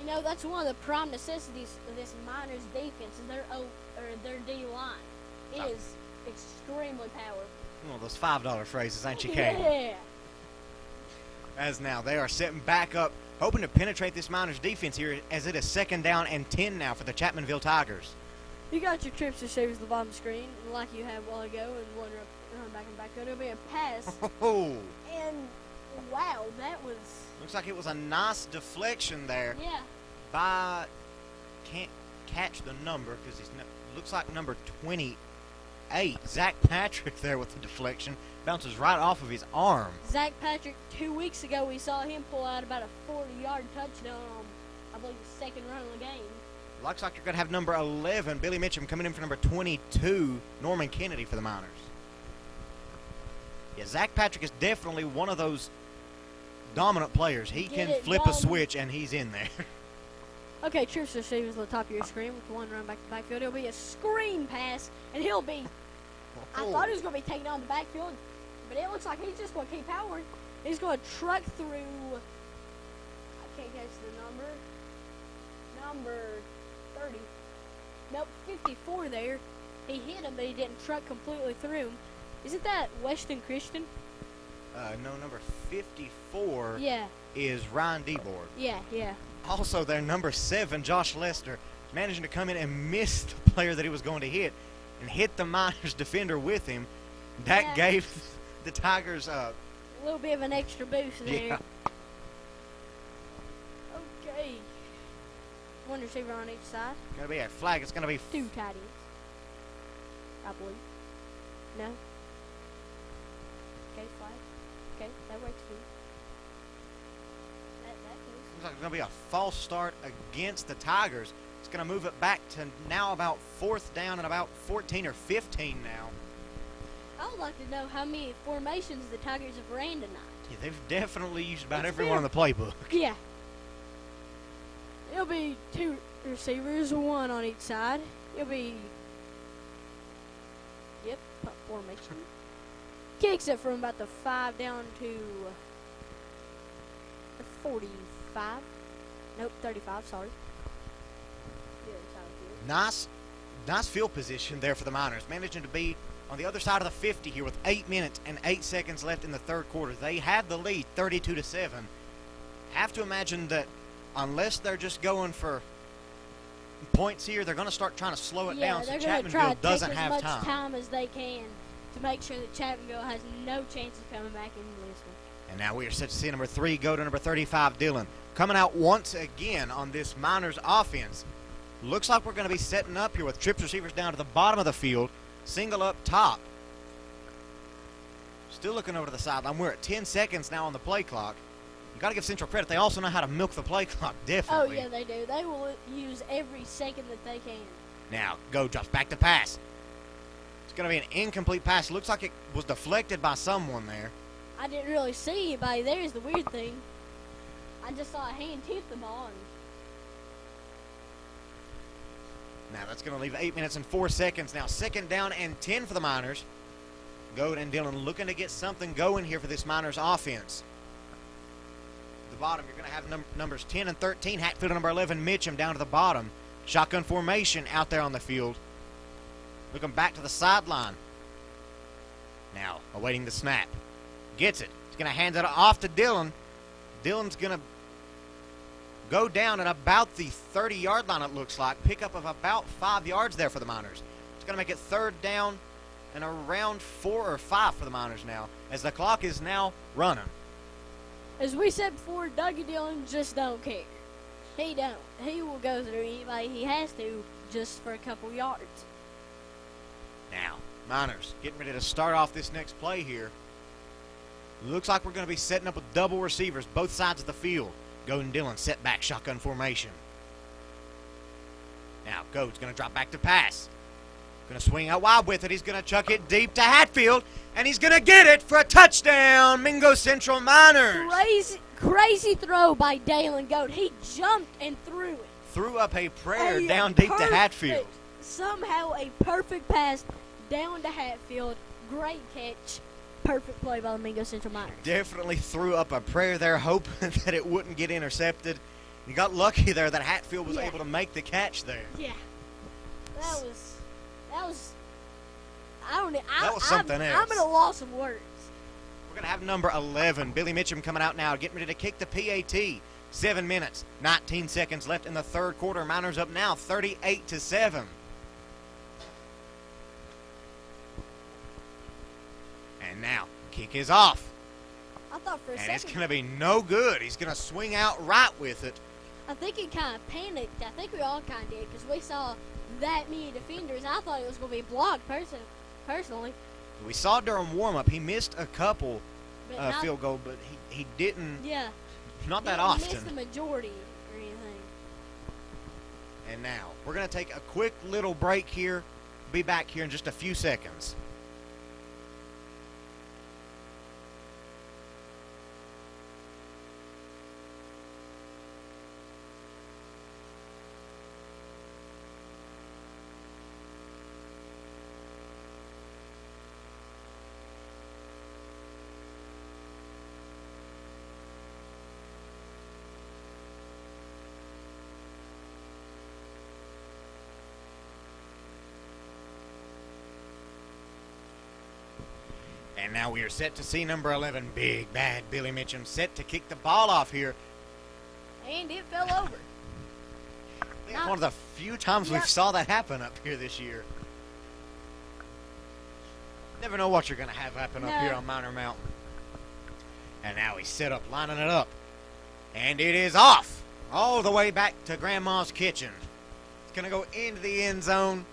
You know, that's one of the prime necessities of this Miners defense is their D-line. It is extremely powerful. Well, those $5 phrases, ain't you, Kay? Yeah. As now they are setting back up, hoping to penetrate this Miners defense here as it is 2nd down and 10 now for the Chapmanville Tigers. You got your trips receivers on the bottom screen, like you had a while ago, and one run back and back. It'll be a pass. Oh. And, wow, that was... Looks like it was a nice deflection there. Yeah. Can't catch the number because looks like number 28. Zach Patrick there with the deflection. Bounces right off of his arm. Zach Patrick, 2 weeks ago, we saw him pull out about a 40-yard touchdown on, I believe, the second run of the game. Looks like you're going to have number 11, Billy Mitchum, coming in for number 22, Norman Kennedy for the Miners. Yeah, Zach Patrick is definitely one of those dominant players. He can flip a switch, and he's in there. Okay, trips receivers on the top of your screen with one run back to the backfield. It'll be a screen pass, and he'll be... I thought he was going to be taken on the backfield, but it looks like he's just going to keep powering. He's going to truck through... I can't catch the number. Number 30. Nope, 54 there. He hit him, but he didn't truck completely through him. Isn't that Weston Christian? No, number 54 Yeah. is Ryan DeBoard. Yeah. Also, their number 7, Josh Lester, managing to come in and miss the player that he was going to hit and hit the Miners defender with him. That gave the Tigers a little bit of an extra boost there. Yeah. Okay. One receiver on each side. Going to be a flag. It's going to be 2 tight ends, I believe. No? Okay, flag. Okay, that works too. Looks like it's going to be a false start against the Tigers. It's going to move it back to now about 4th down and about 14 or 15 now. I would like to know how many formations the Tigers have ran tonight. Yeah, they've definitely used about every one in the playbook. Yeah. It'll be 2 receivers, 1 on each side. It'll be... Yep, formation. Kicks it from about the 5 down to the 45. Nope, 35, sorry. Nice field position there for the Miners. Managing to be on the other side of the 50 here with 8 minutes and 8 seconds left in the 3rd quarter. They had the lead 32-7. Have to imagine that unless they're just going for points here, they're going to start trying to slow it down so Chapmanville doesn't have time. As much time as they can to make sure that Chapmanville has no chance of coming back into this one. And now we are set to see number 3 go to number 35, Dylan. Coming out once again on this Miners offense. Looks like we're going to be setting up here with trips receivers down to the bottom of the field. Single up top. Still looking over to the sideline. We're at 10 seconds now on the play clock. You got to give Central credit. They also know how to milk the play clock, definitely. Oh, yeah, they do. They will use every second that they can. Now, go drops back to pass. It's going to be an incomplete pass. Looks like it was deflected by someone there. I didn't really see anybody there is the weird thing. I just saw a hand tip the ball. Now that's going to leave 8 minutes and 4 seconds. Now 2nd down and 10 for the Miners. Goat and Dillon looking to get something going here for this Miners offense. At the bottom, you're going to have numbers 10 and 13. Hatfield number 11, Mitchum down to the bottom. Shotgun formation out there on the field. Looking back to the sideline. Now awaiting the snap. Gets it. He's going to hand it off to Dylan. Dylan's going to go down at about the 30-yard line, it looks like. Pickup of about 5 yards there for the Miners. It's going to make it third down and around 4 or 5 for the Miners now, as the clock is now running. As we said before, Dougie Dillon just don't care. He don't. He will go through anybody he has to just for a couple yards. Now, Miners getting ready to start off this next play here. Looks like we're going to be setting up with double receivers both sides of the field. Golden Dillon set back shotgun formation. Now, Goat's going to drop back to pass. Going to swing out wide with it. He's going to chuck it deep to Hatfield, and he's going to get it for a touchdown. Mingo Central Miners. Crazy throw by Dalen Goat. He jumped and threw it. Threw up a prayer down deep to Hatfield. Somehow a perfect pass down to Hatfield. Great catch. Perfect play by the Mingo Central Miners. Definitely threw up a prayer there, hoping that it wouldn't get intercepted. You got lucky there that Hatfield was able to make the catch there. Yeah. That was something else. I'm at a loss of words. We're going to have number 11, Billy Mitchum, coming out now, getting ready to kick the PAT. 7 minutes, 19 seconds left in the third quarter. Miners up now, 38-7. And now, kick is off. I thought for a second. And it's going to be no good. He's going to swing out right with it. I think he kind of panicked. I think we all kind of did because we saw that many defenders. I thought it was going to be blocked personally. We saw during warm-up, he missed a couple field goal, but he didn't. Yeah. Not that often. Missed the majority or anything. And now, we're going to take a quick little break here. Be back here in just a few seconds. And now we are set to see number 11, Big Bad Billy Mitchum, set to kick the ball off here. And it fell over. It's one of the few times we saw that happen up here this year. Never know what you're going to have happen up here on Miner Mountain. And now he's set up, lining it up. And it is off all the way back to Grandma's kitchen. It's going to go into the end zone.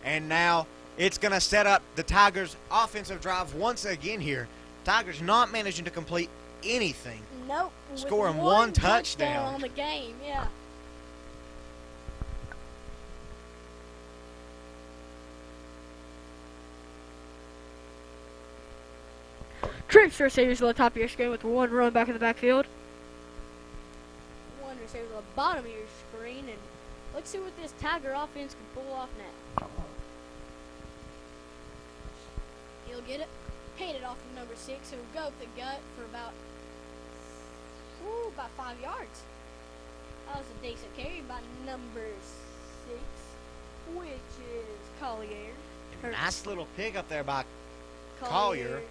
And now it's going to set up the Tigers' offensive drive once again here. Tigers not managing to complete anything. Nope. Scoring one touchdown on the game, yeah. Trips receivers on the top of your screen with one run back in the backfield. One receiver on the bottom of your screen, and let's see what this Tiger offense can pull off now. He'll get it. Hand it off to number 6, who will go up the gut for about 5 yards. That was a decent carry by number 6, which is Collier. Nice little pick up there by Collier.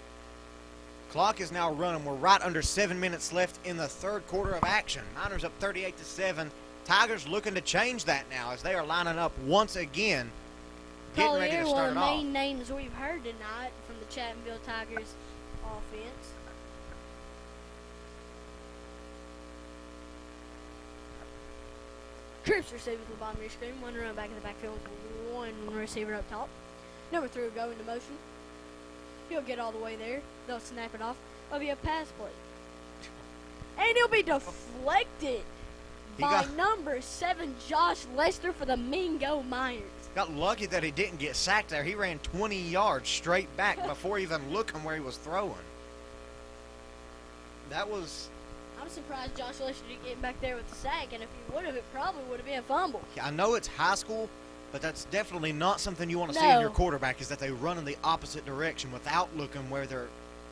Clock is now running. We're right under 7 minutes left in the third quarter of action. Miners up 38-7. Tigers looking to change that now as they are lining up once again. Getting ready to start it off. One of the main names we've heard tonight from the Chapmanville Tigers offense. Trips receiver to the bottom of your screen. One run back in the backfield. One receiver up top. Number 3 will go into motion. He'll get all the way there. They'll snap it off. It'll be a pass play. And he'll be deflected by number 7, Josh Lester for the Mingo Miners. Got lucky that he didn't get sacked there. He ran 20 yards straight back before even looking where he was throwing. I'm surprised Josh Lester didn't get back there with the sack, and if he would have, it probably would have been a fumble. I know it's high school, but that's definitely not something you want to see in your quarterback, is that they run in the opposite direction without looking where their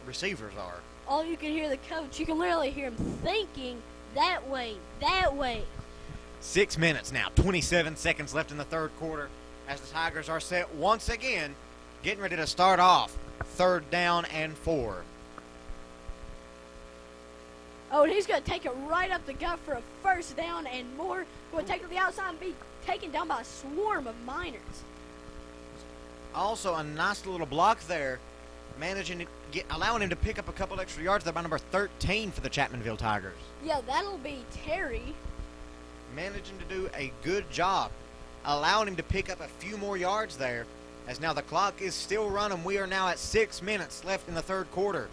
receivers are. All you can hear the coach, you can literally hear him thinking, that way, that way. 6 minutes now, 27 seconds left in the third quarter as the Tigers are set once again, getting ready to start off. 3rd down and 4. Oh, and he's going to take it right up the gut for a first down and more. Going to take it to the outside and be taken down by a swarm of Miners. Also, a nice little block there, allowing him to pick up a couple extra yards there by number 13 for the Chapmanville Tigers. Yeah, that'll be Terry. Managing to do a good job, allowing him to pick up a few more yards there, as now the clock is still running. We are now at 6 minutes left in the third quarter.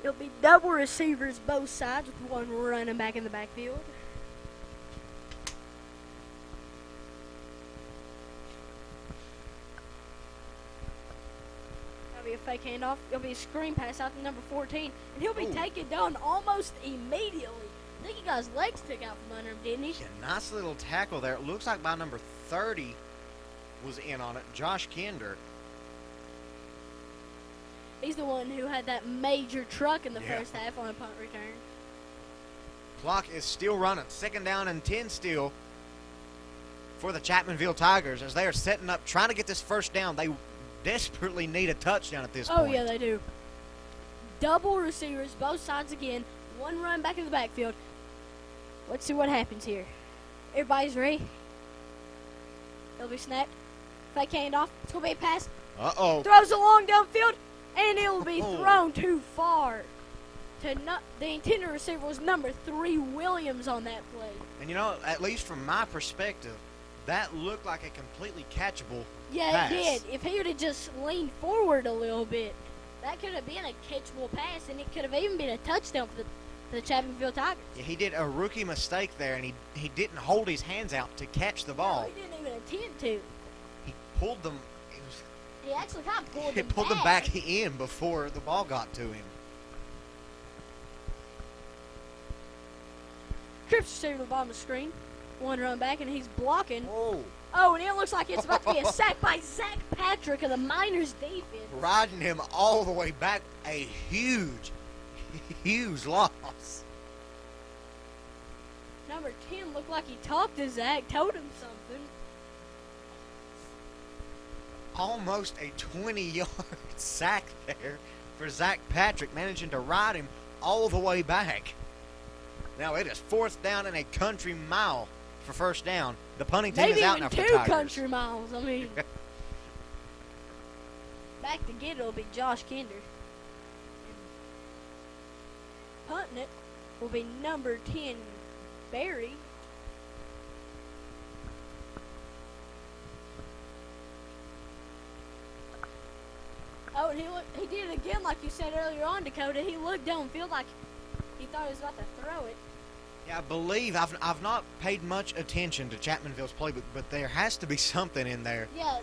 It'll be double receivers both sides with one running back in the backfield. That'll be a fake handoff. It'll be a screen pass out to number 14, and he'll be taken down almost immediately. I think he got his legs took out from under him, didn't he? Yeah, nice little tackle there. It looks like by number 30 was in on it, Josh Kinder. He's the one who had that major truck in the first half on a punt return. Clock is still running. 2nd down and 10 still for the Chapmanville Tigers as they are setting up, trying to get this first down. They desperately need a touchdown at this point. Oh, yeah, they do. Double receivers, both sides again. One run back in the backfield. Let's see what happens here. Everybody's ready. It'll be snapped. Fake handoff. It's going to be a pass. Uh-oh. Throws it long downfield, and it'll be thrown too far. The intended receiver was number 3, Williams, on that play. And, at least from my perspective, that looked like a completely catchable Yeah, pass. it did. If he would have just leaned forward a little bit, that could have been a catchable pass, and it could have even been a touchdown for the Chapmanville Tigers. Yeah, he did a rookie mistake there, and he didn't hold his hands out to catch the ball. No, he didn't even intend to. He pulled them. He actually kind of pulled He them pulled them back in before the ball got to him. Trips receiver to the bottom of the screen. One run back, and he's blocking. Oh, and it looks like it's about to be a sack by Zach Patrick of the Miners defense. riding him all the way back. A huge, huge loss. Number 10 looked like he talked to Zach, told him something. Almost a 20-yard sack there for Zach Patrick, managing to ride him all the way back. Now it is 4th down and a country mile for first down. The punting team is out now for the Tigers. Maybe even 2 country miles. I mean, back to get it will be Josh Kinder. Punting it will be number 10, Barry. Oh, and he did it again like you said earlier on, Dakota. He looked downfield like he thought he was about to throw it. Yeah, I believe I've not paid much attention to Chapmanville's playbook, but there has to be something in there. Yeah,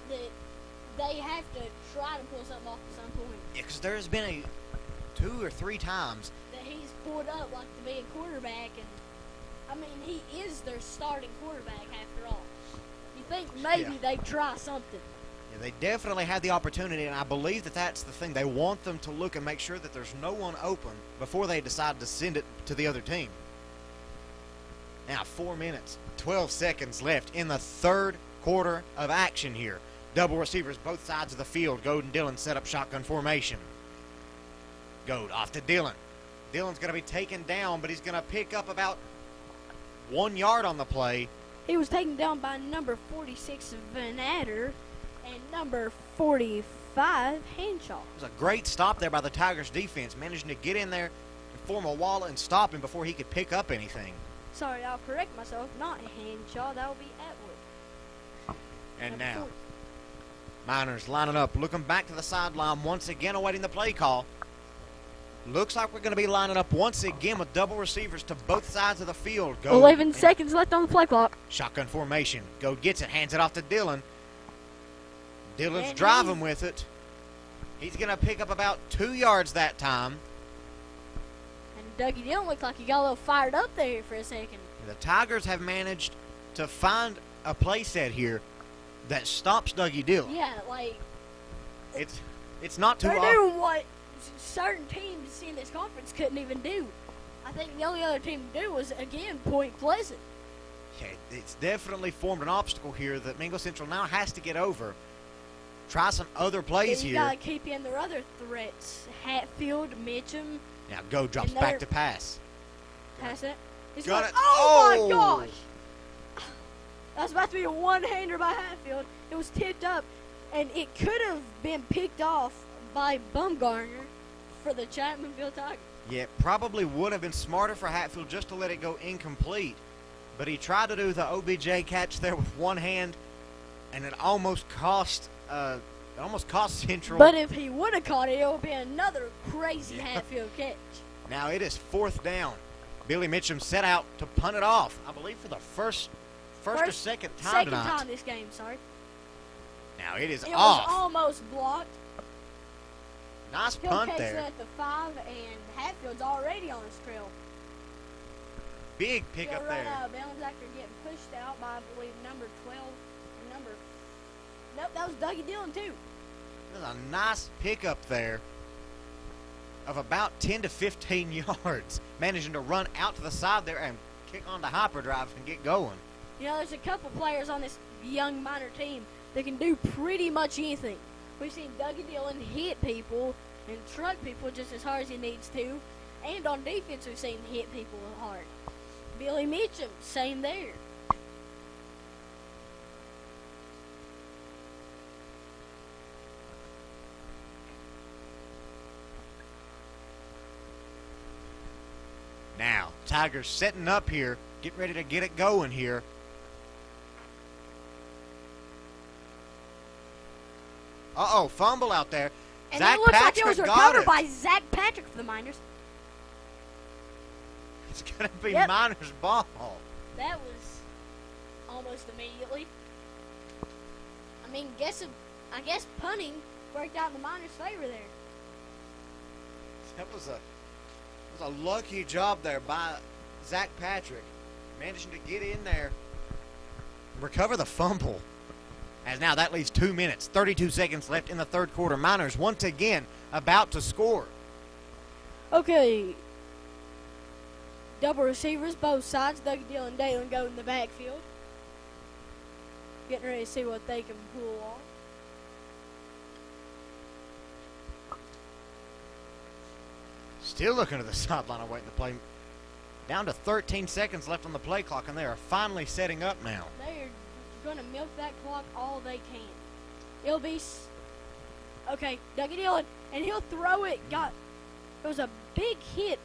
they have to try to pull something off at some point. Yeah, because there has been 2 or 3 times that he's pulled up like to be a quarterback, and I mean he is their starting quarterback after all. You think maybe they'd try something? Yeah, they definitely had the opportunity, and I believe that that's the thing. They want them to look and make sure that there's no one open before they decide to send it to the other team. Now 4 minutes, 12 seconds left in the third quarter of action here. Double receivers both sides of the field. Goad and Dillon set up shotgun formation. Goad off to Dillon. Dillon's going to be taken down, but he's going to pick up about 1 yard on the play. He was taken down by number 46, Van Adder, and number 45, Henshaw. It was a great stop there by the Tigers defense, managing to get in there and form a wall and stop him before he could pick up anything. Sorry, I'll correct myself. Not Henshaw. That will be Atwood. And now, Miners lining up, looking back to the sideline, once again awaiting the play call. Looks like we're going to be lining up once again with double receivers to both sides of the field. 11 seconds left on the play clock. Shotgun formation. Goad gets it, hands it off to Dillon. Dillon's driving with it. He's going to pick up about 2 yards that time. And Dougie Dillon looked like he got a little fired up there for a second. The Tigers have managed to find a play set here that stops Dougie Dillon. Yeah, like it's not too they're often. doing what certain teams in this conference couldn't even do. I think the only other team to do was, again, Point Pleasant. Yeah, it's definitely formed an obstacle here that Mingo Central now has to get over. Try some other plays you here. got to keep in their other threats. Hatfield, Mitchum, Now Go drops And back to pass. Pass it. He's Got going, it. oh my gosh! That was about to be a one-hander by Hatfield. It was tipped up, and it could have been picked off by Bumgarner for the Chapmanville Tigers. Yeah, probably would have been smarter for Hatfield just to let it go incomplete. But he tried to do the OBJ catch there with one hand, and it almost cost Central. But if he would have caught it, it would be another crazy Hatfield catch. Now it is 4th down. Billy Mitchum set out to punt it off, I believe for the first or second time tonight. Second time this game, sorry. Now it is It off. was almost blocked. Nice He'll punt catch there. it at the 5, and Hatfield's already on his trail. Big pickup He'll run there. out of bounds after getting pushed out by, I believe, number 12 or number... Nope, that was Dougie Dillon, too. There's a nice pickup there of about 10 to 15 yards, managing to run out to the side there and kick on the hyperdrive and get going. You know, there's a couple players on this young minor team that can do pretty much anything. We've seen Dougie Dillon hit people and truck people just as hard as he needs to. And on defense, we've seen him hit people hard. Billy Mitchum, same there. Now, Tigers setting up here, getting ready to get it going here. Uh-oh, fumble out there. And Zach it looks like it Patrick was got recovered it. by Zach Patrick for the Miners. It's going to be Yep. Miners' ball. That was almost immediately. I guess punting worked out in the Miners' favor there. That was a lucky job there by Zach Patrick, managing to get in there, recover the fumble. As now that leaves 2 minutes, 32 seconds left in the third quarter. Miners once again about to score. Okay. Double receivers, both sides. Dougie Dillon and Dalen go in the backfield. Getting ready to see what they can pull off. Still looking to the sideline awaiting the play. Down to 13 seconds left on the play clock, and they are finally setting up now. They're going to milk that clock all they can. It'll be... Okay, Dougie Dillon, and he'll throw it. It was a big hit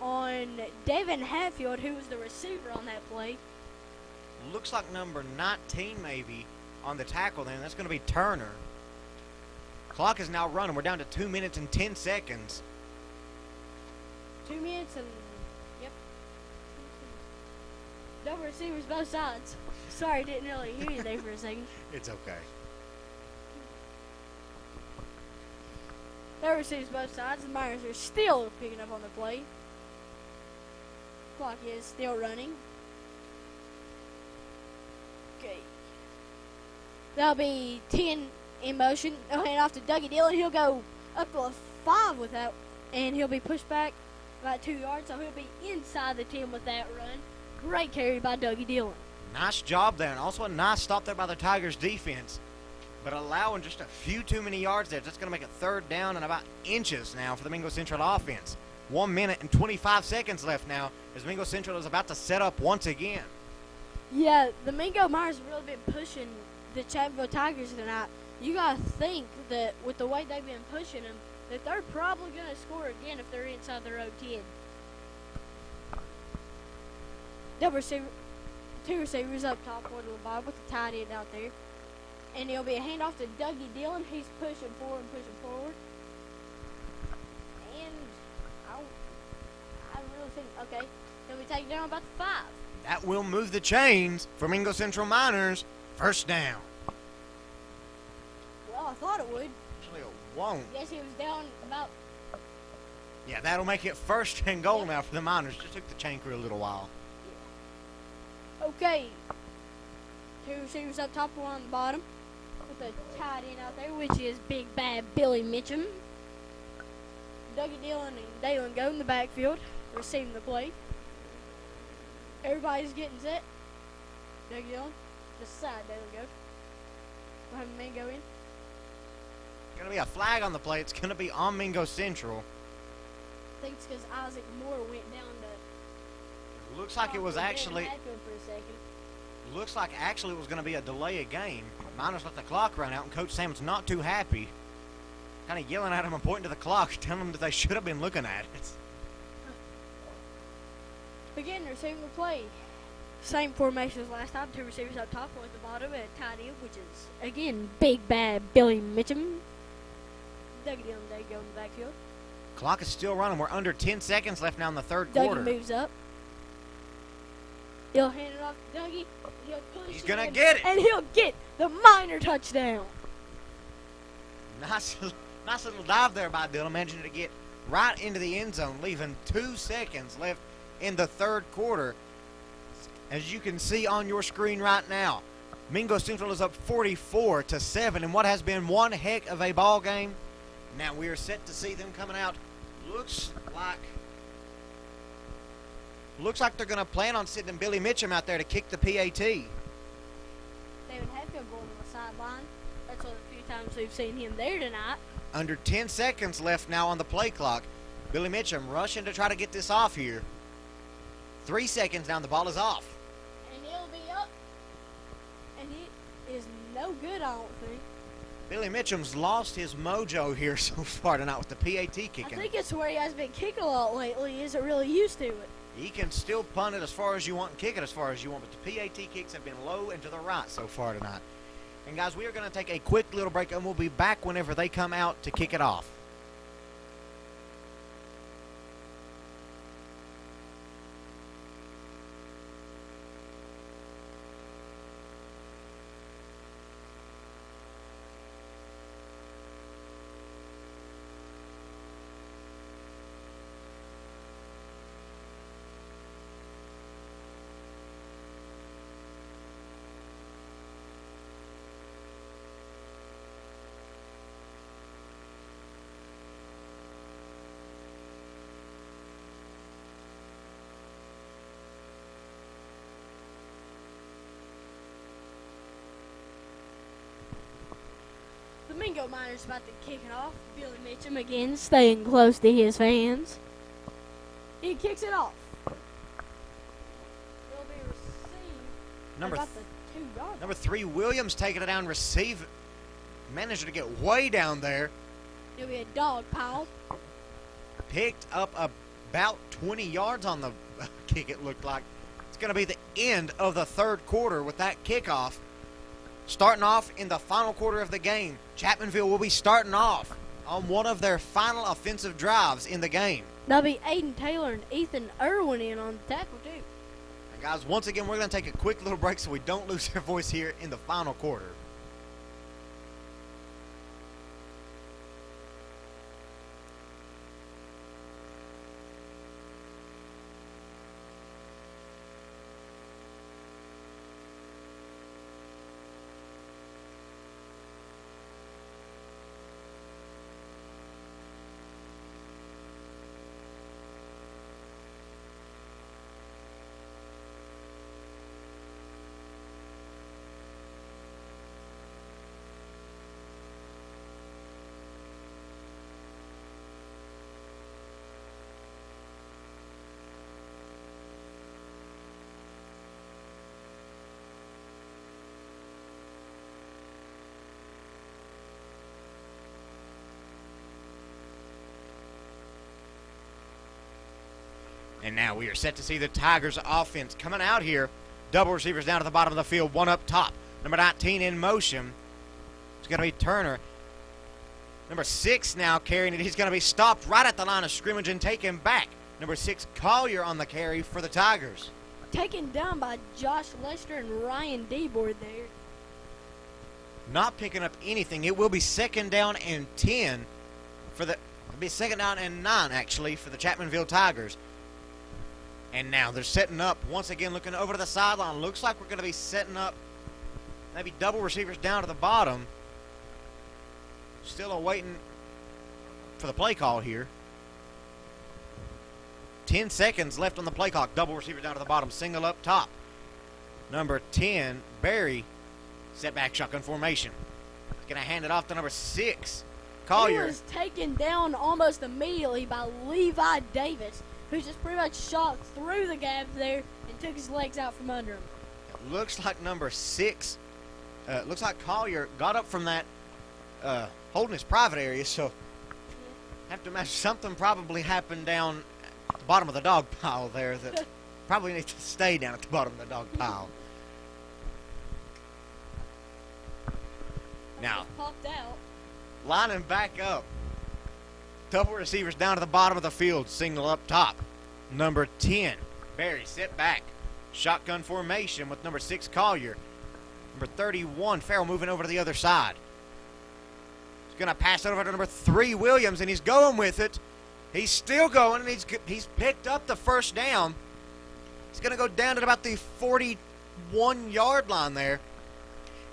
on Devin Hatfield, who was the receiver on that play. Looks like number 19 maybe on the tackle then. That's going to be Turner. Clock is now running. We're down to 2 minutes and 10 seconds. 2 minutes and... Yep. Double receivers both sides. Sorry, didn't really hear you there for a second. It's okay. Double receivers both sides. The Miners are still picking up on the play. Clock is still running. Okay. That'll be 10 in motion. They'll hand off to Dougie Dillon. He'll go up to a 5 with that, and he'll be pushed back about 2 yards, so he'll be inside the 10 with that run. Great carry by Dougie Dillon. Nice job there, and also a nice stop there by the Tigers defense. But allowing just a few too many yards there. That's going to make it third down and about inches now for the Mingo Central offense. 1 minute and 25 seconds left now as Mingo Central is about to set up once again. Yeah, the Mingo Miners have really been pushing the Chapmanville Tigers tonight. You got to think that with the way they've been pushing them, that they're probably going to score again if they're inside their own 10. Double receiver, 2 receivers up top, 1 to the bottom with the tight end out there. And it'll be a handoff to Dougie Dillon. He's pushing forward and pushing forward. And I really think, okay, he'll be taken down about the 5. That will move the chains for Mingo Central Miners. First down. Well, I thought it would. Actually, it won't. Yes, he was down about... Yeah, that'll make it first and goal now for the Miners. Just took the chain crew a little while. Okay. 2 receivers up top, 1 on the bottom. With a tight end out there, which is big bad Billy Mitchum. Dougie Dillon and Dalen go in the backfield, receiving the play. Everybody's getting set. Dougie Dillon, just side Dalen goes. We'll have Mingo in. Going to be a flag on the play. It's going to be on Mingo Central. think it's because Isaac Moore went down to. Looks like it was actually. Hatfield for a second. Looks like actually it was going to be a delay of game. Miners let the clock run out, and Coach Sam's not too happy. Kind of yelling at him and pointing to the clock, telling them that they should have been looking at it. Again, receiving the play. Same formation as last time. 2 receivers up top, 1 at the bottom, and a tight end, which is, again, big bad Billy Mitchum. Dougie on there go in the backfield. Clock is still running. We're under 10 seconds left now in the third Dougie quarter. moves up. He'll hand it off to Dougie. He'll push He's going to in, get it. And he'll get the Miner touchdown. Nice little dive there by Dylan, managing to get right into the end zone, leaving 2 seconds left in the third quarter. As you can see on your screen right now, Mingo Central is up 44-7 in what has been one heck of a ball game. Now we are set to see them coming out. Looks like they're going to plan on sitting Billy Mitchum out there to kick the PAT. David Hatfield going on the sideline. That's one of the few times we've seen him there tonight. Under 10 seconds left now on the play clock. Billy Mitchum rushing to try to get this off here. 3 seconds down, the ball is off. And he'll be up. And it is no good, I don't think. Billy Mitchum's lost his mojo here so far tonight with the PAT kicking. I think it's where he has been kicking a lot lately. He isn't really used to it. He can still punt it as far as you want and kick it as far as you want, but the PAT kicks have been low and to the right so far tonight. And, guys, we are going to take a quick little break, and we'll be back whenever they come out to kick it off. The Mingo Miners about to kick it off. Billy Mitchum again staying close to his fans. He kicks it off. It'll be received. Number 3, Williams taking it down, receive. Managed to get way down there. It'll be a dog pile. Picked up about 20 yards on the kick, it looked like. It's going to be the end of the third quarter with that kickoff. Starting off in the final quarter of the game, Chapmanville will be starting off on one of their final offensive drives in the game. That'll be Aiden Taylor and Ethan Irwin in on the tackle, too. And guys, once again, we're going to take a quick little break so we don't lose our voice here in the final quarter. And now we are set to see the Tigers offense coming out here. Double receivers down to the bottom of the field, one up top. Number 19 in motion. It's going to be Turner. Number 6 now carrying it. He's going to be stopped right at the line of scrimmage and taken back. Number 6, Collier on the carry for the Tigers. Taken down by Josh Lester and Ryan Deboard there. Not picking up anything. It will be second down and 10 for the. It'll be second down and 9 actually for the Chapmanville Tigers. And now they're setting up once again, looking over to the sideline. Looks like we're going to be setting up maybe double receivers down to the bottom. Still awaiting for the play call here. 10 seconds left on the play clock. Double receivers down to the bottom. Single up top. Number 10, Barry, set back shotgun formation. Going to hand it off to number 6, Collier. He was taken down almost immediately by Levi Davis, who just pretty much shot through the gap there and took his legs out from under him. Looks like number 6. Looks like Collier got up from that, holding his private area. So, have to imagine something probably happened down at the bottom of the dog pile there that probably needs to stay down at the bottom of the dog pile. Now, Popped out. lining back up. Double receivers down to the bottom of the field. Single up top. Number 10, Barry, sit back. Shotgun formation with number 6, Collier. Number 31, Farrell, moving over to the other side. He's going to pass it over to number 3, Williams, and he's going with it. He's still going, and he's picked up the first down. He's going to go down at about the 41-yard line there.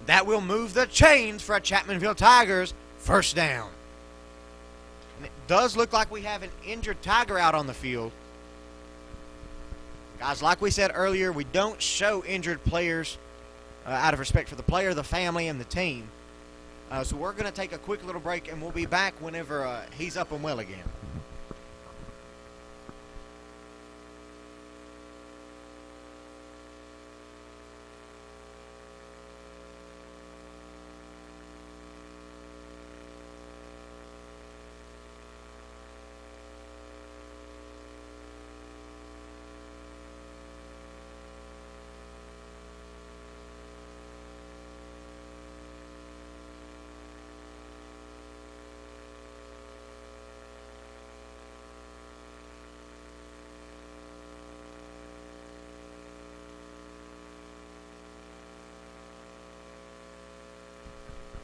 That will move the chains for a Chapmanville Tigers first down. And it does look like we have an injured Tiger out on the field. Guys, like we said earlier, we don't show injured players out of respect for the player, the family, and the team. So we're going to take a quick little break, and we'll be back whenever he's up and well again.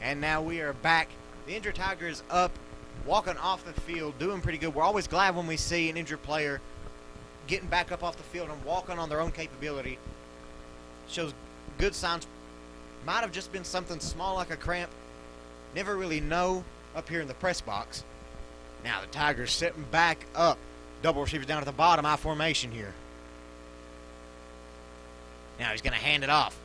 And now we are back. The injured Tiger is up, walking off the field, doing pretty good. We're always glad when we see an injured player getting back up off the field and walking on their own capability. Shows good signs. Might have just been something small like a cramp. Never really know up here in the press box. Now the Tigers sitting back up. Double receivers down to the bottom, I formation here. Now he's going to hand it off.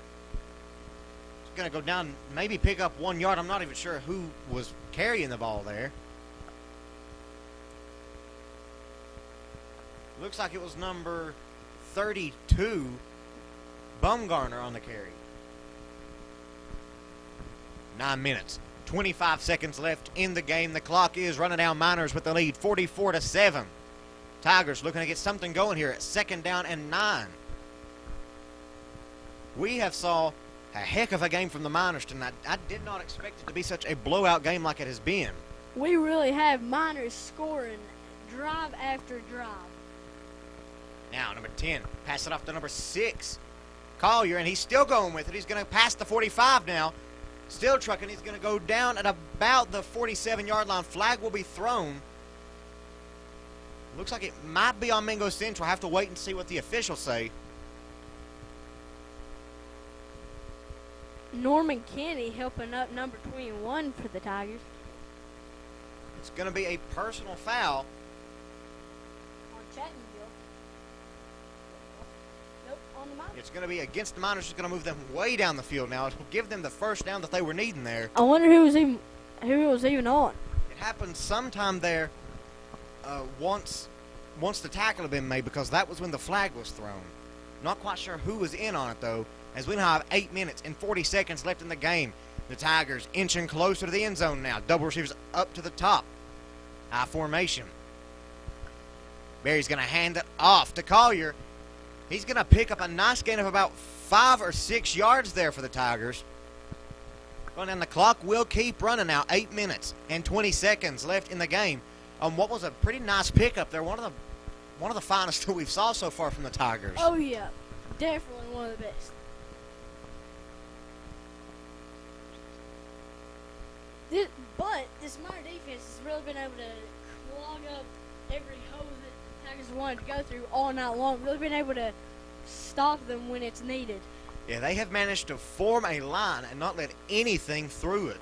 Going to go down, maybe pick up 1 yard. I'm not even sure who was carrying the ball there. Looks like it was number 32, Bumgarner, on the carry. 9 minutes, 25 seconds left in the game. The clock is running down. Miners with the lead, 44-7. Tigers looking to get something going here at second down and 9. We have saw a heck of a game from the Miners tonight. I did not expect it to be such a blowout game like it has been. We really have Miners scoring drive after drive. Now, number 10, pass it off to number 6, Collier, and he's still going with it. He's going to pass the 45 now. Still trucking. He's going to go down at about the 47-yard line. Flag will be thrown. Looks like it might be on Mingo Central. Have to wait and see what the officials say. Norman Kenny helping up number 21 for the Tigers. It's going to be a personal foul. On Chapmanville. Nope, on the Miners. It's going to be against the Miners. It's going to move them way down the field now. It'll give them the first down that they were needing there. I wonder who was even on. It happened sometime there once the tackle had been made, because that was when the flag was thrown. Not quite sure who was in on it, though, as we now have 8 minutes and 40 seconds left in the game. The Tigers inching closer to the end zone now. Double receivers up to the top. High formation. Barry's going to hand it off to Collier. He's going to pick up a nice gain of about 5 or 6 yards there for the Tigers. Going down, the clock will keep running now. 8 minutes and 20 seconds left in the game. On what was a pretty nice pickup there. One of the finest that we've saw so far from the Tigers. Oh, yeah. Definitely one of the best. But this Miner defense has really been able to clog up every hole that the Tigers wanted to go through all night long. Really been able to stop them when it's needed. Yeah, they have managed to form a line and not let anything through it.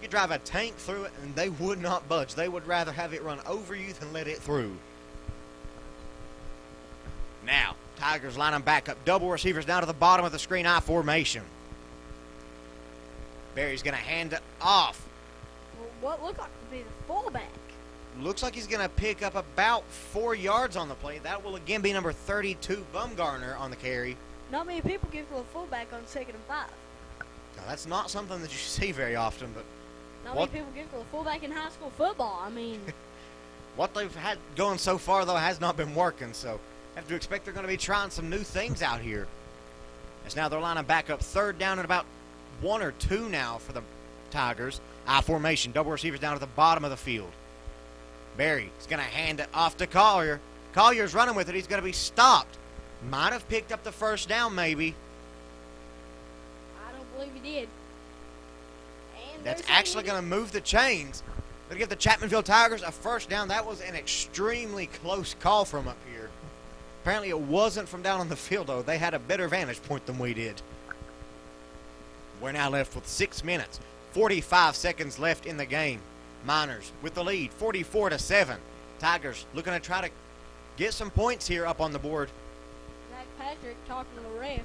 You could drive a tank through it and they would not budge. They would rather have it run over you than let it through. Now, Tigers lining back up. Double receivers down to the bottom of the screen I formation. Barry's going to hand it off. what looked like to be the fullback. Looks like he's going to pick up about 4 yards on the play. That will again be number 32, Bumgarner, on the carry. Not many people give to a fullback on 2nd and 5. Now, that's not something that you see very often, but Not many people give to a fullback in high school football. I mean, what they've had going so far, though, has not been working, so have to expect they're going to be trying some new things out here. As now they're lining back up 3rd down and about 1 or 2 now for the Tigers. I formation, double receivers down at the bottom of the field. Barry is going to hand it off to Collier. Collier's running with it. He's going to be stopped. Might have picked up the 1st down, maybe. I don't believe he did. And That's actually going to move the chains. Going to give the Chapmanville Tigers a 1st down. That was an extremely close call from up here. Apparently it wasn't from down on the field, though. They had a better vantage point than we did. We're now left with 6 minutes, 45 seconds left in the game. Miners with the lead, 44-7. Tigers looking to try to get some points here up on the board. Zach Patrick talking to the ref. I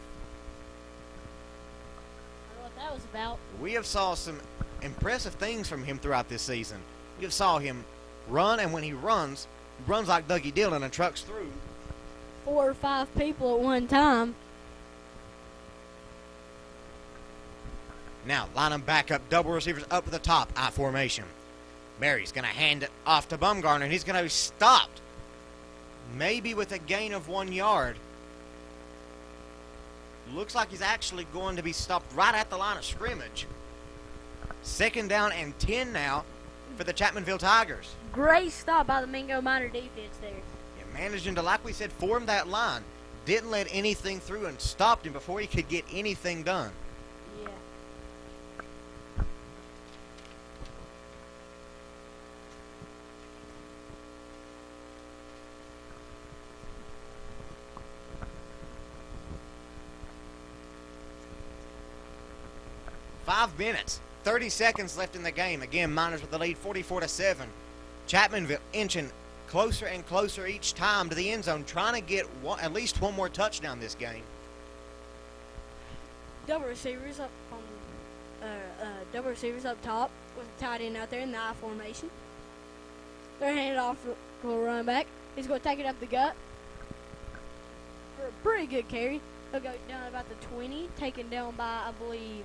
don't know what that was about. We have saw some impressive things from him throughout this season. We have saw him run, and when he runs like Dougie Dillon and trucks through. 4 or 5 people at one time. Now, line them back up, double receivers up at the top, I formation. Mary's going to hand it off to Bumgarner, and he's going to be stopped. Maybe with a gain of 1 yard. Looks like he's actually going to be stopped right at the line of scrimmage. 2nd down and 10 now for the Chapmanville Tigers. Great stop by the Mingo Minor defense there. Yeah, managing to, like we said, form that line. Didn't let anything through and stopped him before he could get anything done. Yeah. 5 minutes, 30 seconds left in the game. Again, Miners with the lead, 44-7. Chapmanville inching closer and closer each time to the end zone, trying to get at least one more touchdown this game. Double receivers up on double receivers up top with a tight end out there in the I formation. They're handed off to a running back. He's going to take it up the gut for a pretty good carry. He'll go down about the 20, taken down by, I believe,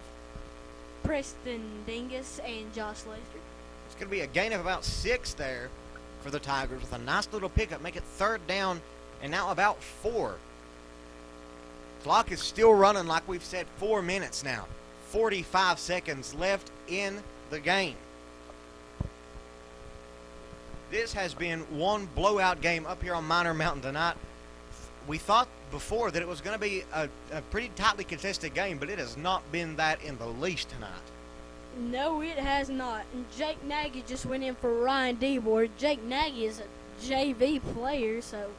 Preston Dingus and Josh Lester. It's going to be a gain of about 6 there for the Tigers with a nice little pickup. Make it 3rd down and now about 4. Clock is still running like we've said, 4 minutes now. 45 seconds left in the game. This has been one blowout game up here on Minor Mountain tonight. We thought before that it was going to be a pretty tightly contested game, but it has not been that in the least tonight. No, it has not. And Jake Nagy just went in for Ryan DeBoer. Jake Nagy is a JV player, so,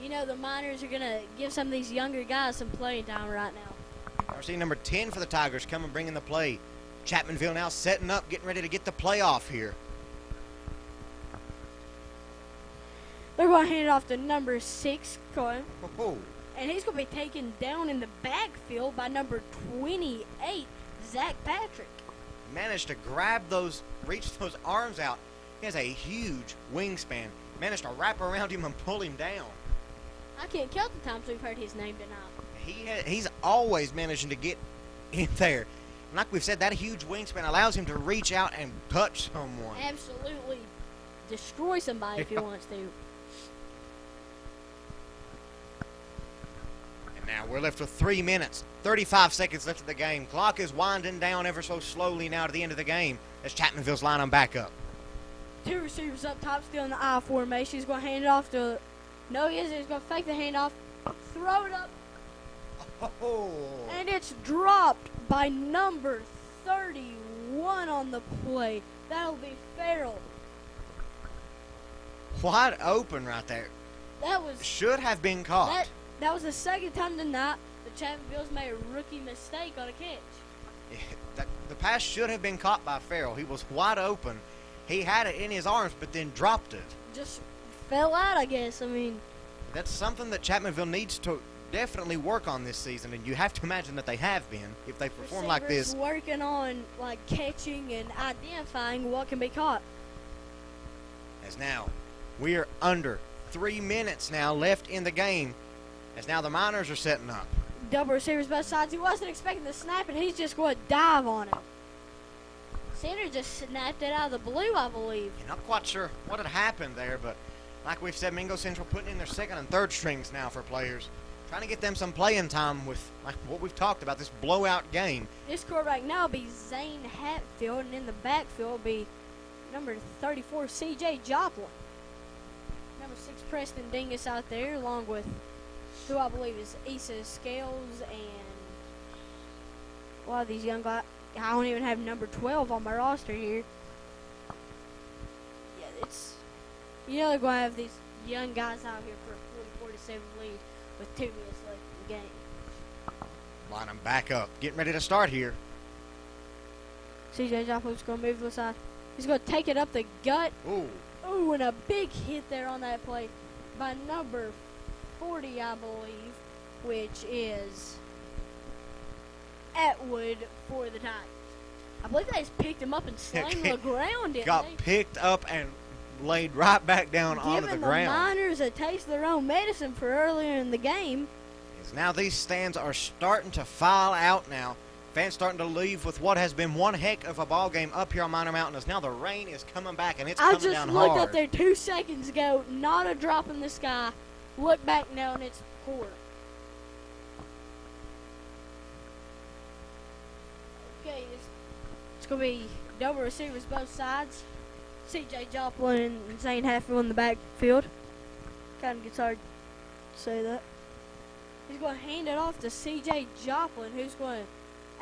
you know, the Miners are going to give some of these younger guys some playing time right now. RC number 10 for the Tigers coming, bringing the play. Chapmanville now setting up, getting ready to get the playoff here. They're going to hand it off to number 6, Cohen. Oh. And he's going to be taken down in the backfield by number 28, Zach Patrick. Managed to grab those, reach those arms out. He has a huge wingspan. Managed to wrap around him and pull him down. I can't count the times we've heard his name tonight. He's always managing to get in there. And like we've said, that huge wingspan allows him to reach out and touch someone. Absolutely destroy somebody if he wants to. Now we're left with 3 minutes, 35 seconds left of the game. Clock is winding down ever so slowly now to the end of the game as Chapmanville's line them back up. 2 receivers up top, still in the I formation. He's going to hand it off to... No, he isn't. He's going to fake the handoff, throw it up, Oh. and it's dropped by number 31 on the play. That'll be Farrell. Wide open right there. That was... Should have been caught. That was the second time tonight the Chapmanville's made a rookie mistake on a catch. The pass should have been caught by Farrell. He was wide open. He had it in his arms, but then dropped it. Just fell out, I guess. I mean, that's something that Chapmanville needs to definitely work on this season, and you have to imagine that they have been if they perform like this. Working on like catching and identifying what can be caught. As now, we are under 3 minutes now left in the game, as now the Miners are setting up. Double receivers both sides. He wasn't expecting the snap, and he's just going to dive on it. Center just snapped it out of the blue, I believe. You're not quite sure what had happened there, but like we've said, Mingo Central putting in their second and third strings now for players, trying to get them some playing time with like what we've talked about, this blowout game. This quarterback now will be Zane Hatfield, and in the backfield will be number 34, C.J. Joplin. Number 6, Preston Dingus out there, along with who I believe is Issa Scales and a lot of these young guys. I don't even have number 12 on my roster here. Yeah, it's, you know, they're going to have these young guys out here for a 44-7 lead with 2 minutes left in the game. Line them back up, getting ready to start here. C.J. Joplin's going to move to the side. He's going to take it up the gut. Ooh, and a big hit there on that play by number 40, I believe, which is Atwood for the Titans. I believe they just picked him up and slammed him to the ground, didn't Got they? picked up and laid right back down onto the ground. Giving the Miners a taste of their own medicine for earlier in the game. As now these stands are starting to file out now. Fans starting to leave with what has been one heck of a ball game up here on Minor Mountain, as now the rain is coming back and it's coming down hard. I just looked up there 2 seconds ago, not a drop in the sky. Look back now and it's pouring. Okay, it's going to be double receivers both sides. C.J. Joplin and Zane Hatfield in the backfield. Kind of gets hard to say that. He's going to hand it off to C.J. Joplin, who's going to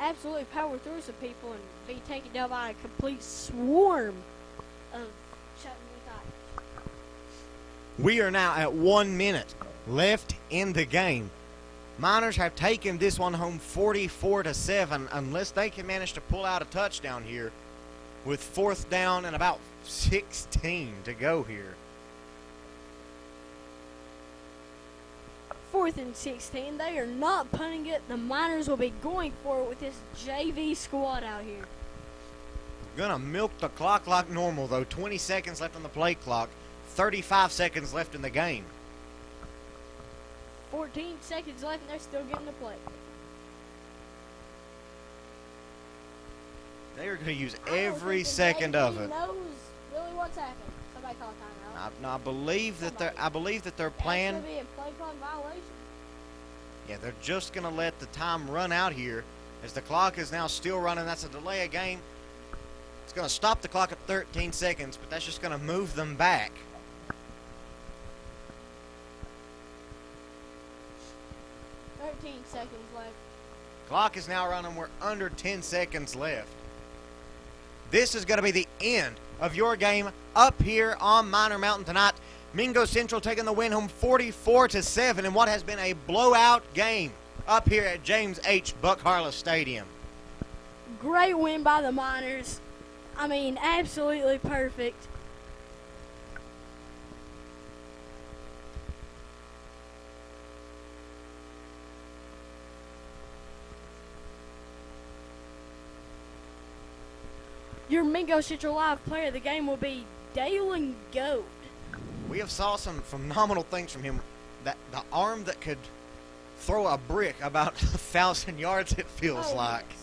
absolutely power through some people and be taken down by a complete swarm of Chapmanville Titans. We are now at 1 minute left in the game. Miners have taken this one home 44-7 unless they can manage to pull out a touchdown here with 4th down and about 16 to go here. 4th and 16. They are not punting it. The Miners will be going for it with this JV squad out here. Gonna milk the clock like normal, though. 20 seconds left on the play clock. 35 seconds left in the game. 14 seconds left, and they're still getting the play. They are going to use every second of it. Knows really what's happening. Somebody call a timeout. I believe that their plan. That's going to be a play clock violation. Yeah, they're just going to let the time run out here as the clock is now still running. That's a delay of game. It's going to stop the clock at 13 seconds, but that's just going to move them back. 13 seconds left. Clock is now running. We're under 10 seconds left. This is going to be the end of your game up here on Minor Mountain tonight. Mingo Central taking the win home 44-7 in what has been a blowout game up here at James H. Buck Harless Stadium. Great win by the Miners. I mean, absolutely perfect. Your Mingo Central Live player of the game will be Dalen Goat. We have saw some phenomenal things from him. That the arm that could throw a brick about 1,000 yards, it feels like. Yes.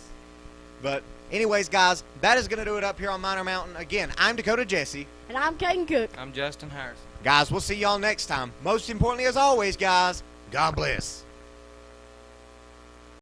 But anyways, guys, that is going to do it up here on Minor Mountain. Again, I'm Dakota Jesse. And I'm Caden Cook. I'm Justin Harrison. Guys, we'll see y'all next time. Most importantly, as always, guys, God bless.